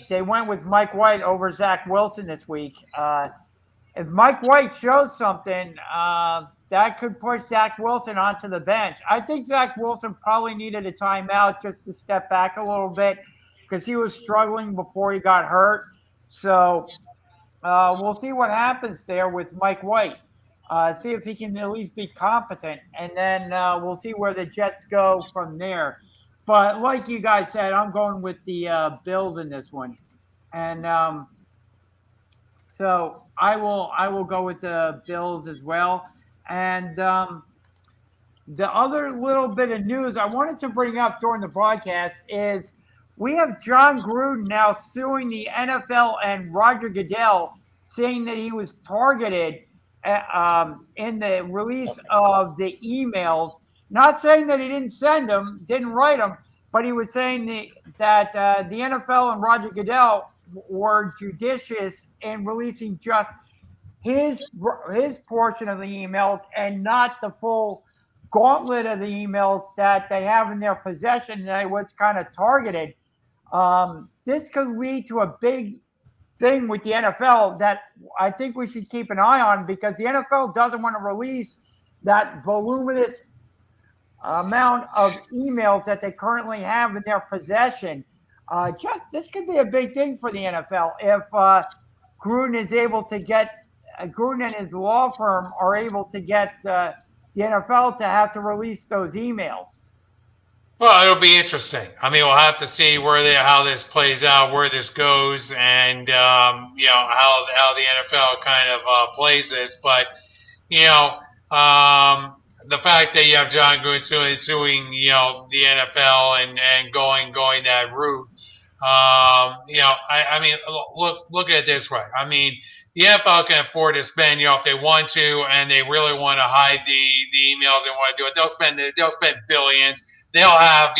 they went with Mike White over Zach Wilson this week. If Mike White shows something, that could push Zach Wilson onto the bench. I think Zach Wilson probably needed a timeout just to step back a little bit because he was struggling before he got hurt. So we'll see what happens there with Mike White. See if he can at least be competent, and then we'll see where the Jets go from there. But like you guys said, I'm going with the Bills in this one, and so I will go with the Bills as well. And the other little bit of news I wanted to bring up during the broadcast is we have Jon Gruden now suing the NFL and Roger Goodell, saying that he was targeted in the release of the emails Not saying that he didn't send them, didn't write them, but he was saying that the NFL and Roger Goodell were judicious in releasing just his portion of the emails and not the full gauntlet of the emails that they have in their possession. That was kind of targeted. This could lead to a big thing with the NFL that I think we should keep an eye on, because the NFL doesn't want to release that voluminous amount of emails that they currently have in their possession. This could be a big thing for the NFL if Gruden is able to get Gruden and his law firm are able to get the NFL to have to release those emails. Well, it'll be interesting. I mean, we'll have to see how this plays out, where this goes, and how the NFL kind of plays this. But the fact that you have Jon Gruden suing the NFL and going that route. I mean, look at it this way. I mean, the NFL can afford to spend, if they want to, and they really want to hide the emails and want to do it. They'll spend billions. They'll have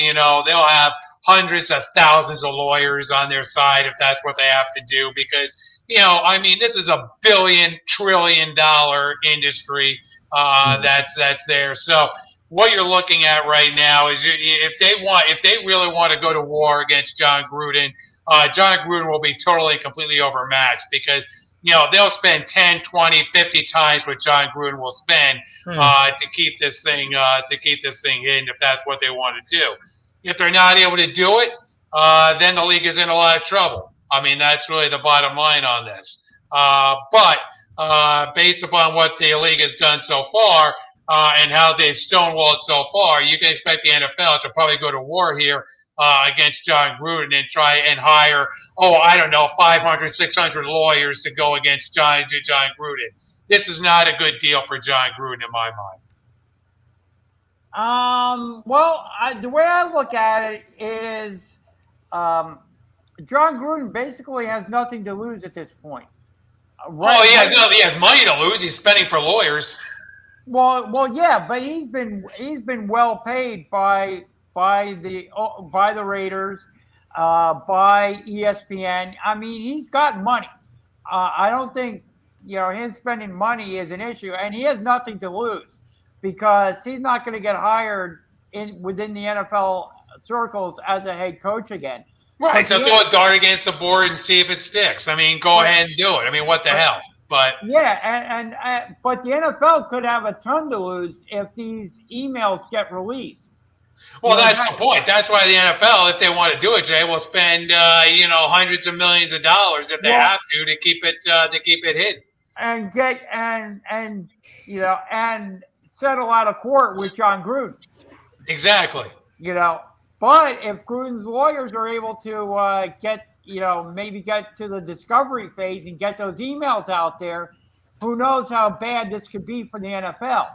hundreds of thousands of lawyers on their side if that's what they have to do, because I mean, this is a billion-trillion-dollar industry that's there. So what you're looking at right now is if they really want to go to war against Jon Gruden will be totally, completely overmatched, because they'll spend 10, 20, 50 times what Jon Gruden will spend to keep this thing hidden, if that's what they want to do. If they're not able to do it, then the league is in a lot of trouble. I mean, that's really the bottom line on this. But based upon what the league has done so far and how they've stonewalled so far, you can expect the NFL to probably go to war here against Jon Gruden and try and hire, 500, 600 lawyers to go against Jon Gruden. This is not a good deal for Jon Gruden in my mind. The way I look at it is Jon Gruden basically has nothing to lose at this point. Right? He has money to lose. He's spending for lawyers. Well, yeah, but he's been well paid by the Raiders, by ESPN. I mean, he's got money. I don't think him spending money is an issue, and he has nothing to lose, because he's not going to get hired within the NFL circles as a head coach again. Right, so throw a dart against the board and see if it sticks. I mean, go ahead and do it. I mean, what the hell? But yeah, but the NFL could have a ton to lose if these emails get released. Well, that's the point. That's why the NFL, if they want to do it, Jay, will spend hundreds of millions of dollars if they have to keep it hidden. And get and settle out of court with Jon Gruden. Exactly. But if Gruden's lawyers are able to maybe get to the discovery phase and get those emails out there, who knows how bad this could be for the NFL.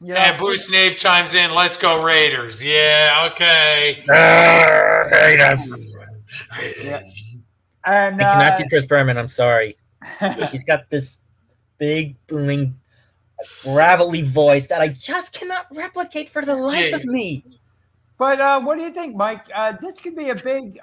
And Bruce Snape chimes in, "Let's go Raiders." Yeah, okay. Raiders. Yeah. And I cannot do Chris Berman. I'm sorry. He's got this big, booming, gravelly voice that I just cannot replicate for the life of me. But what do you think, Mike? This could be a big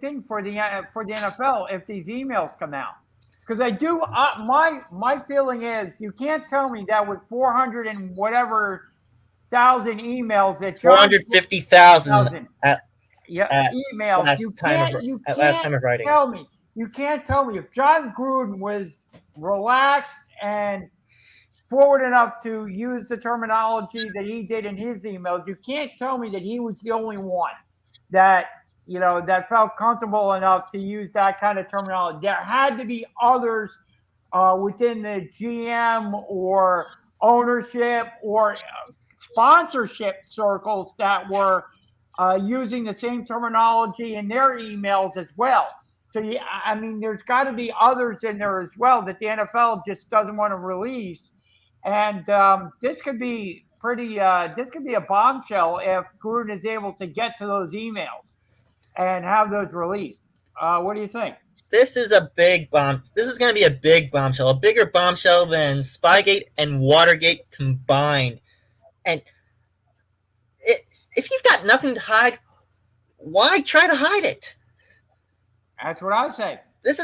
thing for the NFL if these emails come out. Because I do, my feeling is you can't tell me that with 400 and whatever thousand emails that 450,000 emails. Last time of writing. You can't tell me if Jon Gruden was relaxed and forward enough to use the terminology that he did in his emails. You can't tell me that he was the only one that felt comfortable enough to use that kind of terminology. There had to be others within the GM or ownership or sponsorship circles that were using the same terminology in their emails as well. So, there's got to be others in there as well that the NFL just doesn't want to release. And this could be this could be a bombshell if Gruden is able to get to those emails and have those released. What do you think? This is a big bomb. This is going to be a big bombshell, a bigger bombshell than Spygate and Watergate combined. And if you've got nothing to hide, why try to hide it? That's what I say. This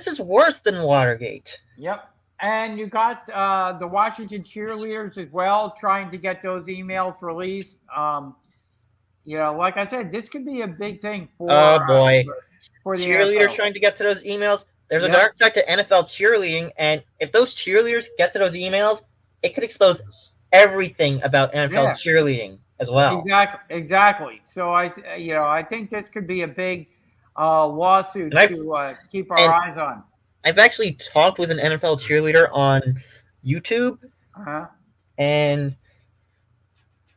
is worse than Watergate. Yep. And you got the Washington cheerleaders as well, trying to get those emails released. Like I said, this could be a big thing for for the cheerleaders NFL. trying to get to those emails. There's a dark side to NFL cheerleading, and if those cheerleaders get to those emails, it could expose everything about NFL cheerleading as well. Exactly. So I think this could be a big lawsuit to keep our eyes on. I've actually talked with an NFL cheerleader on YouTube, and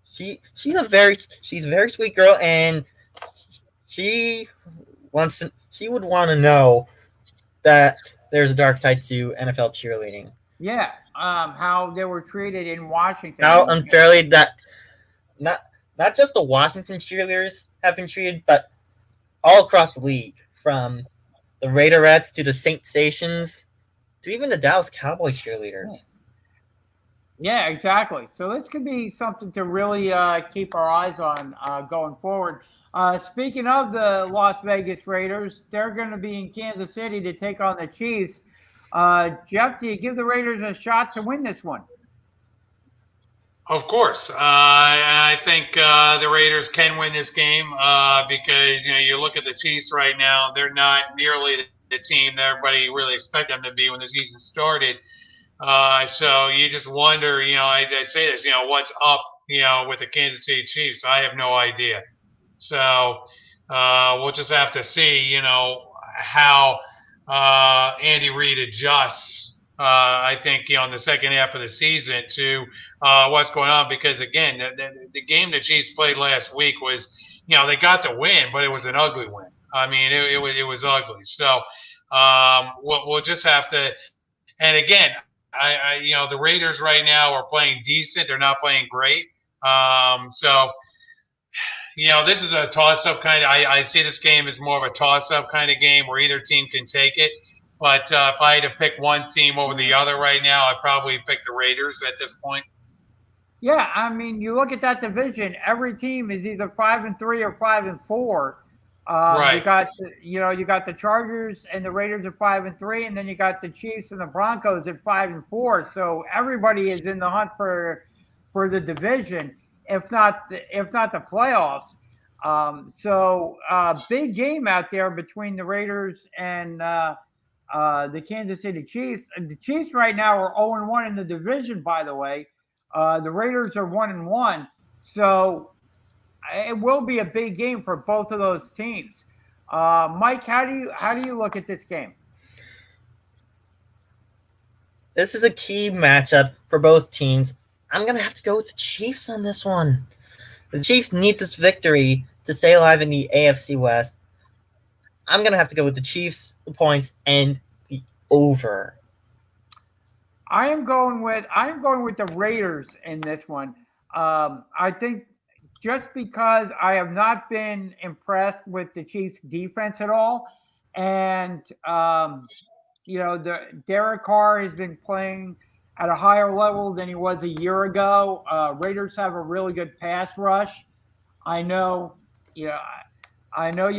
she's a very sweet girl, and she would want to know that there's a dark side to NFL cheerleading. Yeah, how they were treated in Washington. How unfairly that not just the Washington cheerleaders have been treated, but all across the league, from the Raiderettes to the Saint Stations to even the Dallas Cowboy cheerleaders. Yeah, exactly. So this could be something to really keep our eyes on going forward. Speaking of the Las Vegas Raiders, they're going to be in Kansas City to take on the Chiefs. Jeff, do you give the Raiders a shot to win this one? Of course. I think the Raiders can win this game because, you look at the Chiefs right now, they're not nearly the team that everybody really expected them to be when the season started. So you just wonder, I say this, what's up, with the Kansas City Chiefs? I have no idea. So we'll just have to see, how Andy Reid adjusts. I think, in the second half of the season to what's going on, because again, the game the Chiefs played last week was, they got the win, but it was an ugly win. I mean, it was ugly. So we'll just have to. And again, the Raiders right now are playing decent. They're not playing great. So this is a toss-up kind of. I see this game as more of a toss-up kind of game where either team can take it. But if I had to pick one team over the other right now, I'd probably pick the Raiders at this point. Yeah, I mean, you look at that division. Every team is either 5-3 or 5-4. Right. You got the Chargers and the Raiders at 5-3, and then you got the Chiefs and the Broncos at 5-4. So everybody is in the hunt for the division, if not the playoffs. So big game out there between the Raiders and the Kansas City Chiefs. The Chiefs right now are 0-1 in the division, by the way. The Raiders are 1-1. So it will be a big game for both of those teams. Mike, how do you look at this game? This is a key matchup for both teams. I'm going to have to go with the Chiefs on this one. The Chiefs need this victory to stay alive in the AFC West. I'm going to have to go with the Chiefs, the points, and the over. I am going with the Raiders in this one. I think just because I have not been impressed with the Chiefs' defense at all, and the Derek Carr has been playing at a higher level than he was a year ago. Raiders have a really good pass rush. I know you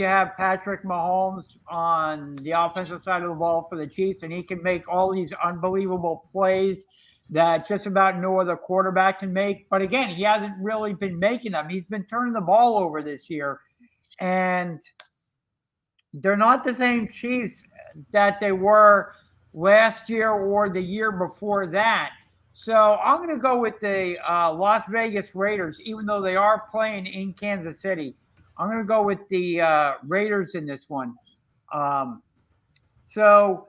have Patrick Mahomes on the offensive side of the ball for the Chiefs, and he can make all these unbelievable plays that just about no other quarterback can make. But again, he hasn't really been making them. He's been turning the ball over this year, and they're not the same Chiefs that they were last year or the year before that. So I'm going to go with the Las Vegas Raiders, even though they are playing in Kansas City. I'm going to go with the Raiders in this one. So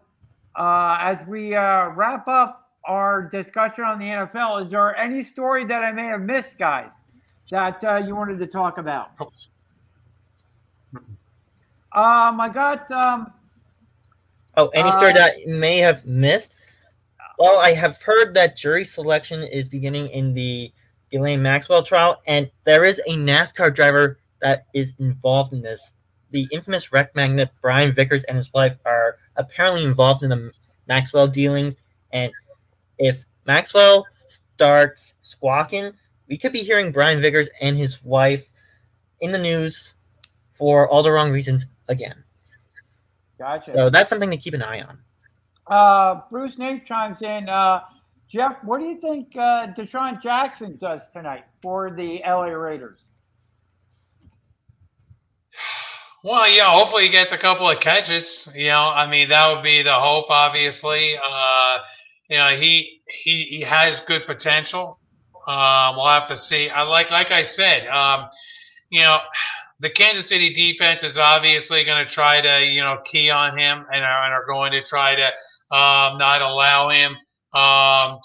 as we wrap up our discussion on the NFL, is there any story that I may have missed, guys, that you wanted to talk about? I got... any story that you may have missed? Well, I have heard that jury selection is beginning in the Ghislaine Maxwell trial, and there is a NASCAR driver that is involved in this. The infamous wreck magnate Brian Vickers and his wife are apparently involved in the Maxwell dealings, and if Maxwell starts squawking, we could be hearing Brian Vickers and his wife in the news for all the wrong reasons again. Gotcha. So that's something to keep an eye on. Bruce Nate chimes in. Jeff, what do you think Deshaun Jackson does tonight for the LA Raiders? Well, yeah, hopefully he gets a couple of catches. I mean, that would be the hope, obviously. He has good potential. We'll have to see. Like I said, the Kansas City defense is obviously going to try to, key on him and are going to try to not allow him to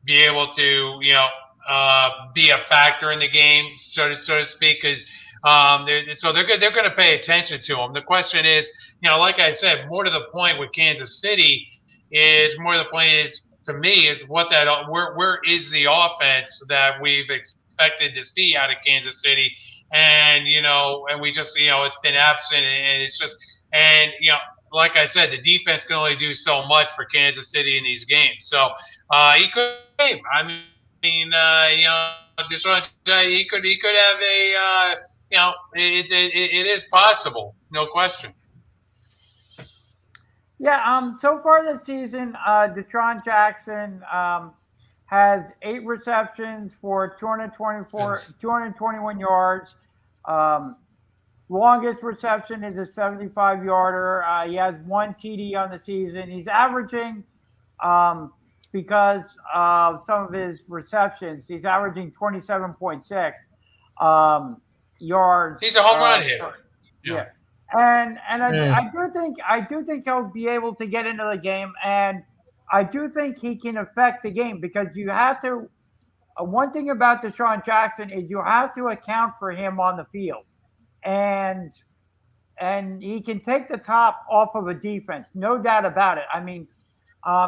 be able to, be a factor in the game, so to speak, because they're going to pay attention to him. The question is, like I said, more to the point with Kansas City is to me is where is the offense that we've expected to see out of Kansas City, and we just it's been absent, and it's just like I said, the defense can only do so much for Kansas City in these games. So he could. I mean, Deshaun, he could have a. It is possible, no question. Yeah. So far this season, Deshaun Jackson has 8 receptions for 221 yards. Longest reception is a 75-yarder. He has 1 TD on the season. He's averaging, because of some of his receptions, he's averaging 27.6 yards. He's a home run hitter. Yeah. And I do think he'll be able to get into the game, and I do think he can affect the game, because you have to. One thing about Deshaun Jackson is you have to account for him on the field, and he can take the top off of a defense, no doubt about it. I mean,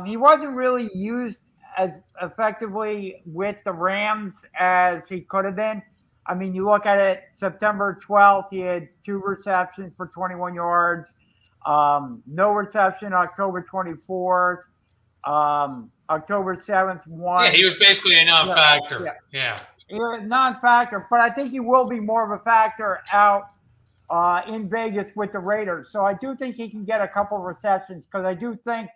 he wasn't really used as effectively with the Rams as he could have been. I mean, you look at it, September 12th, he had 2 receptions for 21 yards. No reception October 24th. October 7th, 1. Yeah, he was basically a non-factor. Yeah. Non-factor, but I think he will be more of a factor out in Vegas with the Raiders. So I do think he can get a couple of receptions, because I do think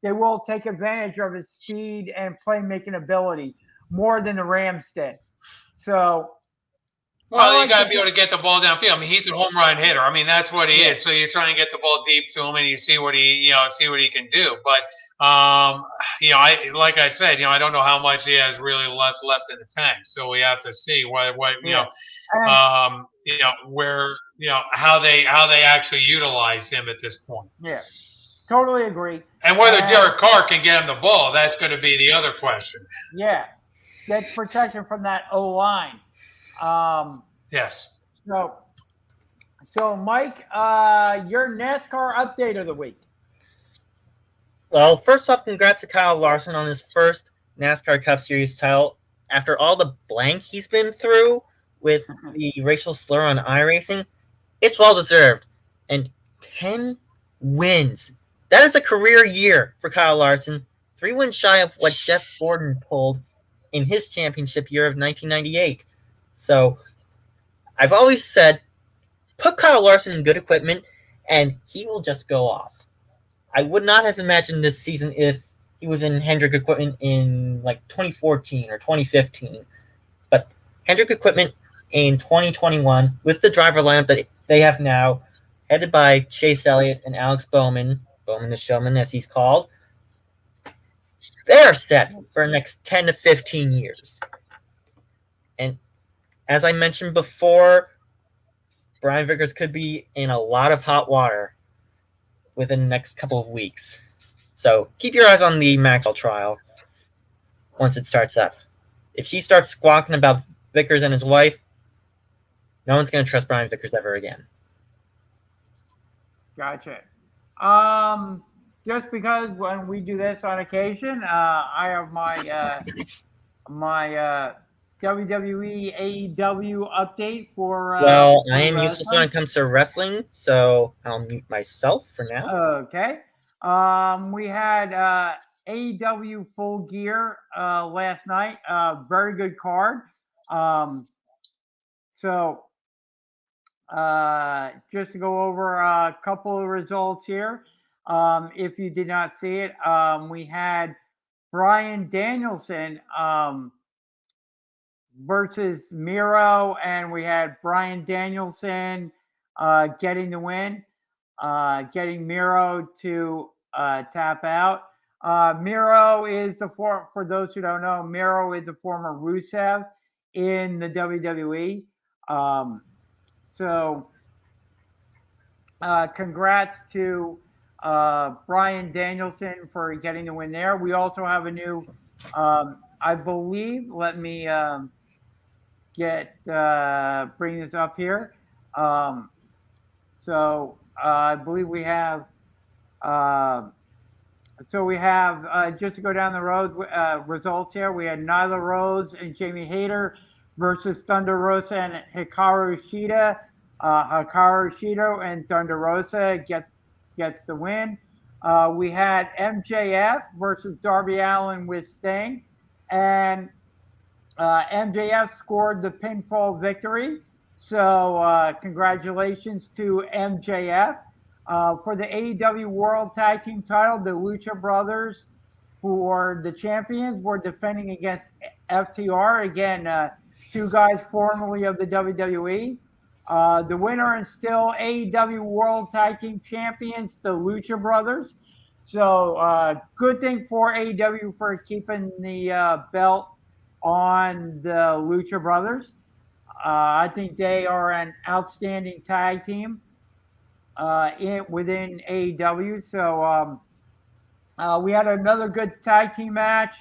they will take advantage of his speed and playmaking ability more than the Rams did. So, well, you got to be able to get the ball downfield. I mean, he's a home run hitter. I mean, that's what he is. So you try and get the ball deep to him, and you see what he can do. But like I said, I don't know how much he has really left in the tank. So we have to see how they actually utilize him at this point. Yeah, totally agree. And whether Derek Carr can get him the ball, that's going to be the other question. Yeah, get protection from that O-line. Yes. So Mike, your NASCAR update of the week. Well, first off, congrats to Kyle Larson on his first NASCAR Cup Series title. After all the blank he's been through with the racial slur on iRacing, it's well-deserved. And 10 wins. That is a career year for Kyle Larson. 3 wins shy of what Jeff Gordon pulled in his championship year of 1998. So I've always said, put Kyle Larson in good equipment, and he will just go off. I would not have imagined this season if he was in Hendrick equipment in like 2014 or 2015. But Hendrick equipment in 2021 with the driver lineup that they have now, headed by Chase Elliott and Alex Bowman the showman as he's called, they're set for the next 10 to 15 years. And as I mentioned before, Brian Vickers could be in a lot of hot water within the next couple of weeks. So keep your eyes on the Maxwell trial once it starts up. If she starts squawking about Vickers and his wife, no one's going to trust Brian Vickers ever again. Gotcha. Just because when we do this on occasion, I have my WWE AEW update for. Well, I am useless when it comes to wrestling, so I'll mute myself for now. Okay. We had AEW Full Gear last night. Very good card. So just to go over a couple of results here. If you did not see it, we had Bryan Danielson versus Miro, and we had Bryan Danielson getting the win, getting Miro to tap out. Miro is for those who don't know, Miro is the former Rusev in the WWE. So congrats to Bryan Danielson for getting the win there. We also have a new, I believe, let me bring this up here. So I believe we have, just to go down the road, results here. We had Nyla Rose and Jamie Hayter versus Thunder Rosa and Hikaru Shida. Hikaru Shida and Thunder Rosa gets the win. We had MJF versus Darby Allin with Sting, and MJF scored the pinfall victory. So congratulations to MJF. For the AEW World Tag Team title, the Lucha Brothers, who are the champions, were defending against FTR. Again, two guys formerly of the WWE. The winner is still AEW World Tag Team Champions, the Lucha Brothers. So good thing for AEW for keeping the belt on the Lucha Brothers. I think they are an outstanding tag team within AEW. So we had another good tag team match.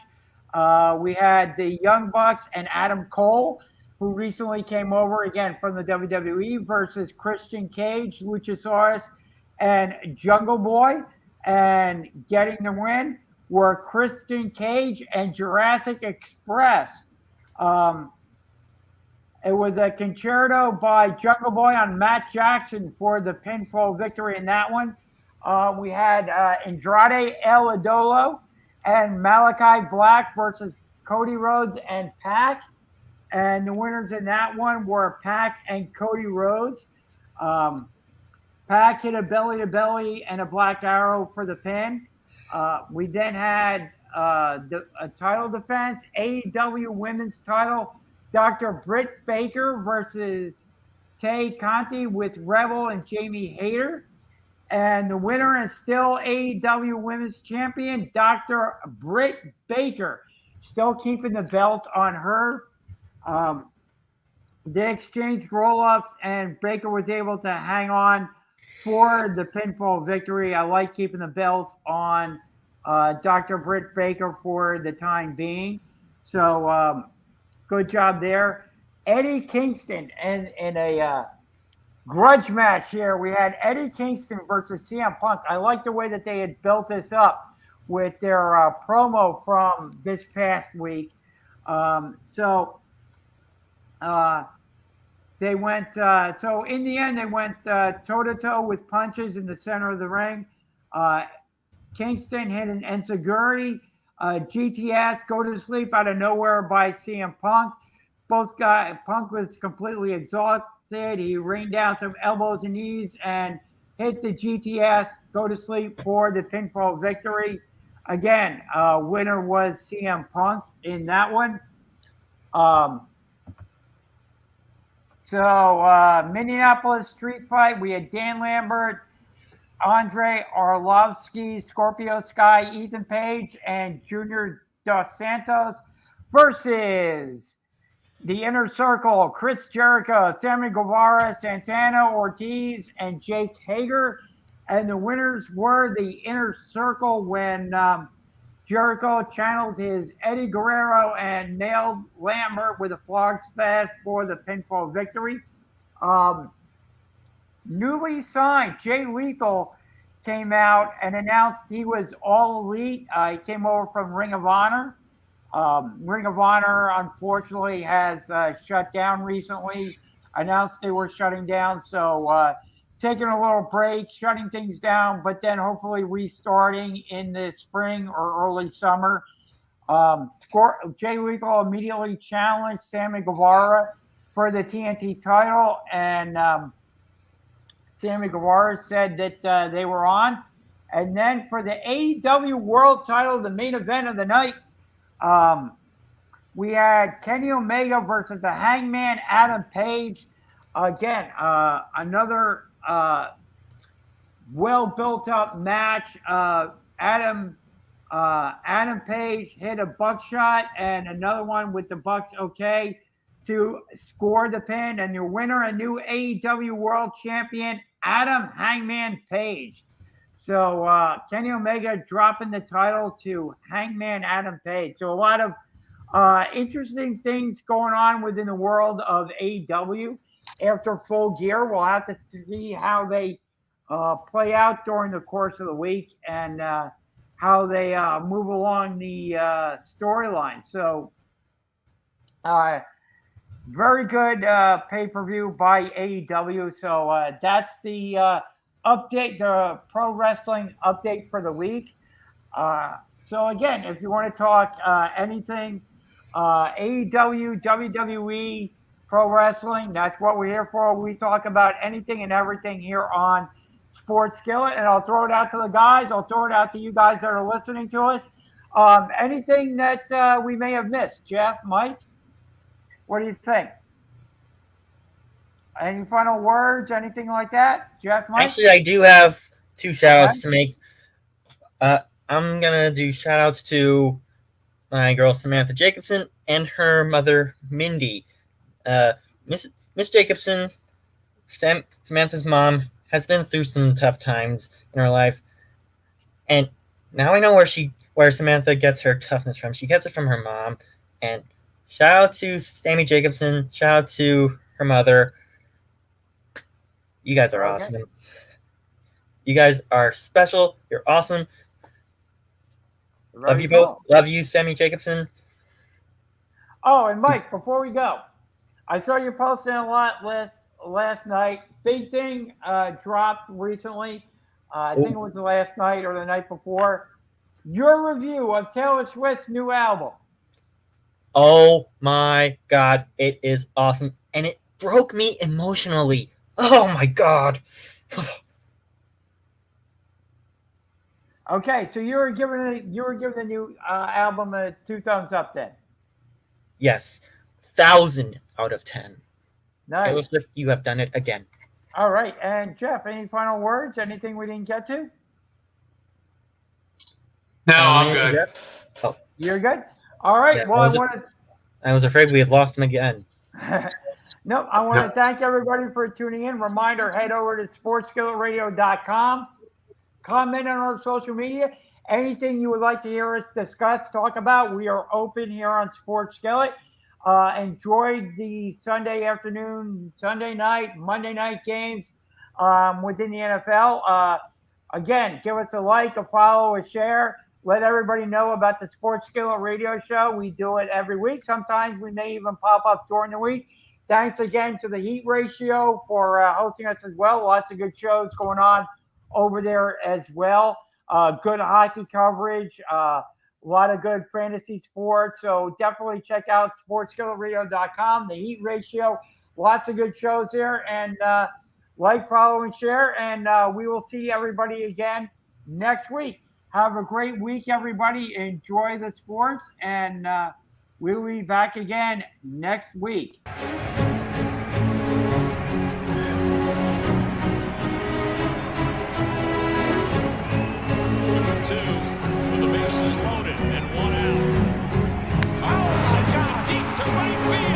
We had the Young Bucks and Adam Cole, who recently came over again from the WWE, versus Christian Cage, Luchasaurus, and Jungle Boy. And getting the win were Christian Cage and Jurassic Express. It was a concerto by Jungle Boy on Matt Jackson for the pinfall victory in that one. We had Andrade El Idolo and Malachi Black versus Cody Rhodes and Pac. And the winners in that one were Pac and Cody Rhodes. Pac hit a belly-to-belly and a Black Arrow for the pin. We then had a title defense, AEW Women's title, Dr. Britt Baker versus Tay Conti with Rebel and Jamie Hayter. And the winner is still AEW Women's Champion, Dr. Britt Baker. Still keeping the belt on her. They exchanged roll-ups, and Baker was able to hang on for the pinfall victory. I like keeping the belt on Dr. Britt Baker for the time being. So good job there. Eddie Kingston in a grudge match here. We had Eddie Kingston versus CM Punk. I like the way that they had built this up with their promo from this past week. They went, so in the end, they went toe-to-toe with punches in the center of the ring. Kingston hit an enziguri, GTS, go to sleep out of nowhere by CM Punk. Punk was completely exhausted. He rained down some elbows and knees and hit the GTS, go to sleep for the pinfall victory. Again, winner was CM Punk in that one. Minneapolis street fight. We had Dan Lambert, Andre Arlovsky, Scorpio Sky, Ethan Page, and Junior Dos Santos versus the Inner Circle, Chris Jericho, Sammy Guevara, Santana Ortiz, and Jake Hager. And the winners were the Inner Circle when Jericho channeled his Eddie Guerrero and nailed Lambert with a frog splash for the pinfall victory. Newly signed Jay Lethal came out and announced he was All Elite. He came over from Ring of Honor. Ring of Honor, unfortunately, has shut down recently. Announced they were shutting down. So taking a little break, shutting things down, but then hopefully restarting in the spring or early summer. Jay Lethal immediately challenged Sammy Guevara for the TNT title, and Sammy Guevara said that they were on. And then for the AEW World title, the main event of the night, we had Kenny Omega versus the Hangman Adam Page. Again, another well built up match. Adam Page hit a buckshot and another one with the Bucks okay to score the pin, and your winner, a new AEW World Champion, Adam Hangman Page. So Kenny Omega dropping the title to Hangman Adam Page. So a lot of interesting things going on within the world of AEW. After Full Gear, we'll have to see how they play out during the course of the week and how they move along the storyline. So very good pay-per-view by AEW. So that's the update, the pro wrestling update for the week. So again, if you want to talk anything AEW, WWE, pro wrestling, that's what we're here for. We talk about anything and everything here on Sports Skillet, and I'll throw it out to the guys. I'll throw it out to you guys that are listening to us. Anything that we may have missed, Jeff, Mike? What do you think? Any final words, anything like that? Jeff, Mike? Actually, I do have 2 shout-outs to make. I'm going to do shout-outs to my girl Samantha Jacobson and her mother, Mindy. Miss Jacobson, Samantha's mom, has been through some tough times in her life. And now I know where Samantha gets her toughness from. She gets it from her mom. And shout out to Sammy Jacobson. Shout out to her mother. You guys are awesome. You guys are special. You're awesome. Love you both. Love you, Sammy Jacobson. Oh, and Mike, before we go, I saw you posting a lot last night. Big thing dropped recently. I think it was the last night or the night before. Your review of Taylor Swift's new album. Oh my God, it is awesome, and it broke me emotionally. Oh my God. Okay, so you were giving the new album a 2 thumbs up then. Yes, 1,000 out of 10. Nice. Taylor Swift, you have done it again. All right, and Jeff, any final words? Anything we didn't get to? No, I'm good. Oh, you're good. All right. Yeah, well, I was afraid we had lost him again. Nope. I want to thank everybody for tuning in. Reminder: head over to sportsskilletradio.com. Comment on our social media. Anything you would like to hear us discuss, talk about, we are open here on Sports Skillet. Enjoy the Sunday afternoon, Sunday night, Monday night games within the NFL. Again, give us a like, a follow, a share. Let everybody know about the Sports Skillet radio show. We do it every week. Sometimes we may even pop up during the week. Thanks again to the Heat Ratio for hosting us as well. Lots of good shows going on over there as well. Good hockey coverage, a lot of good fantasy sports. So definitely check out sportsskilletradio.com, the Heat Ratio. Lots of good shows there. And like, follow, and share. And we will see everybody again next week. Have a great week, everybody. Enjoy the sports. And we'll be back again next week. With the bases loaded and 1 out. Oh, Deep to right field.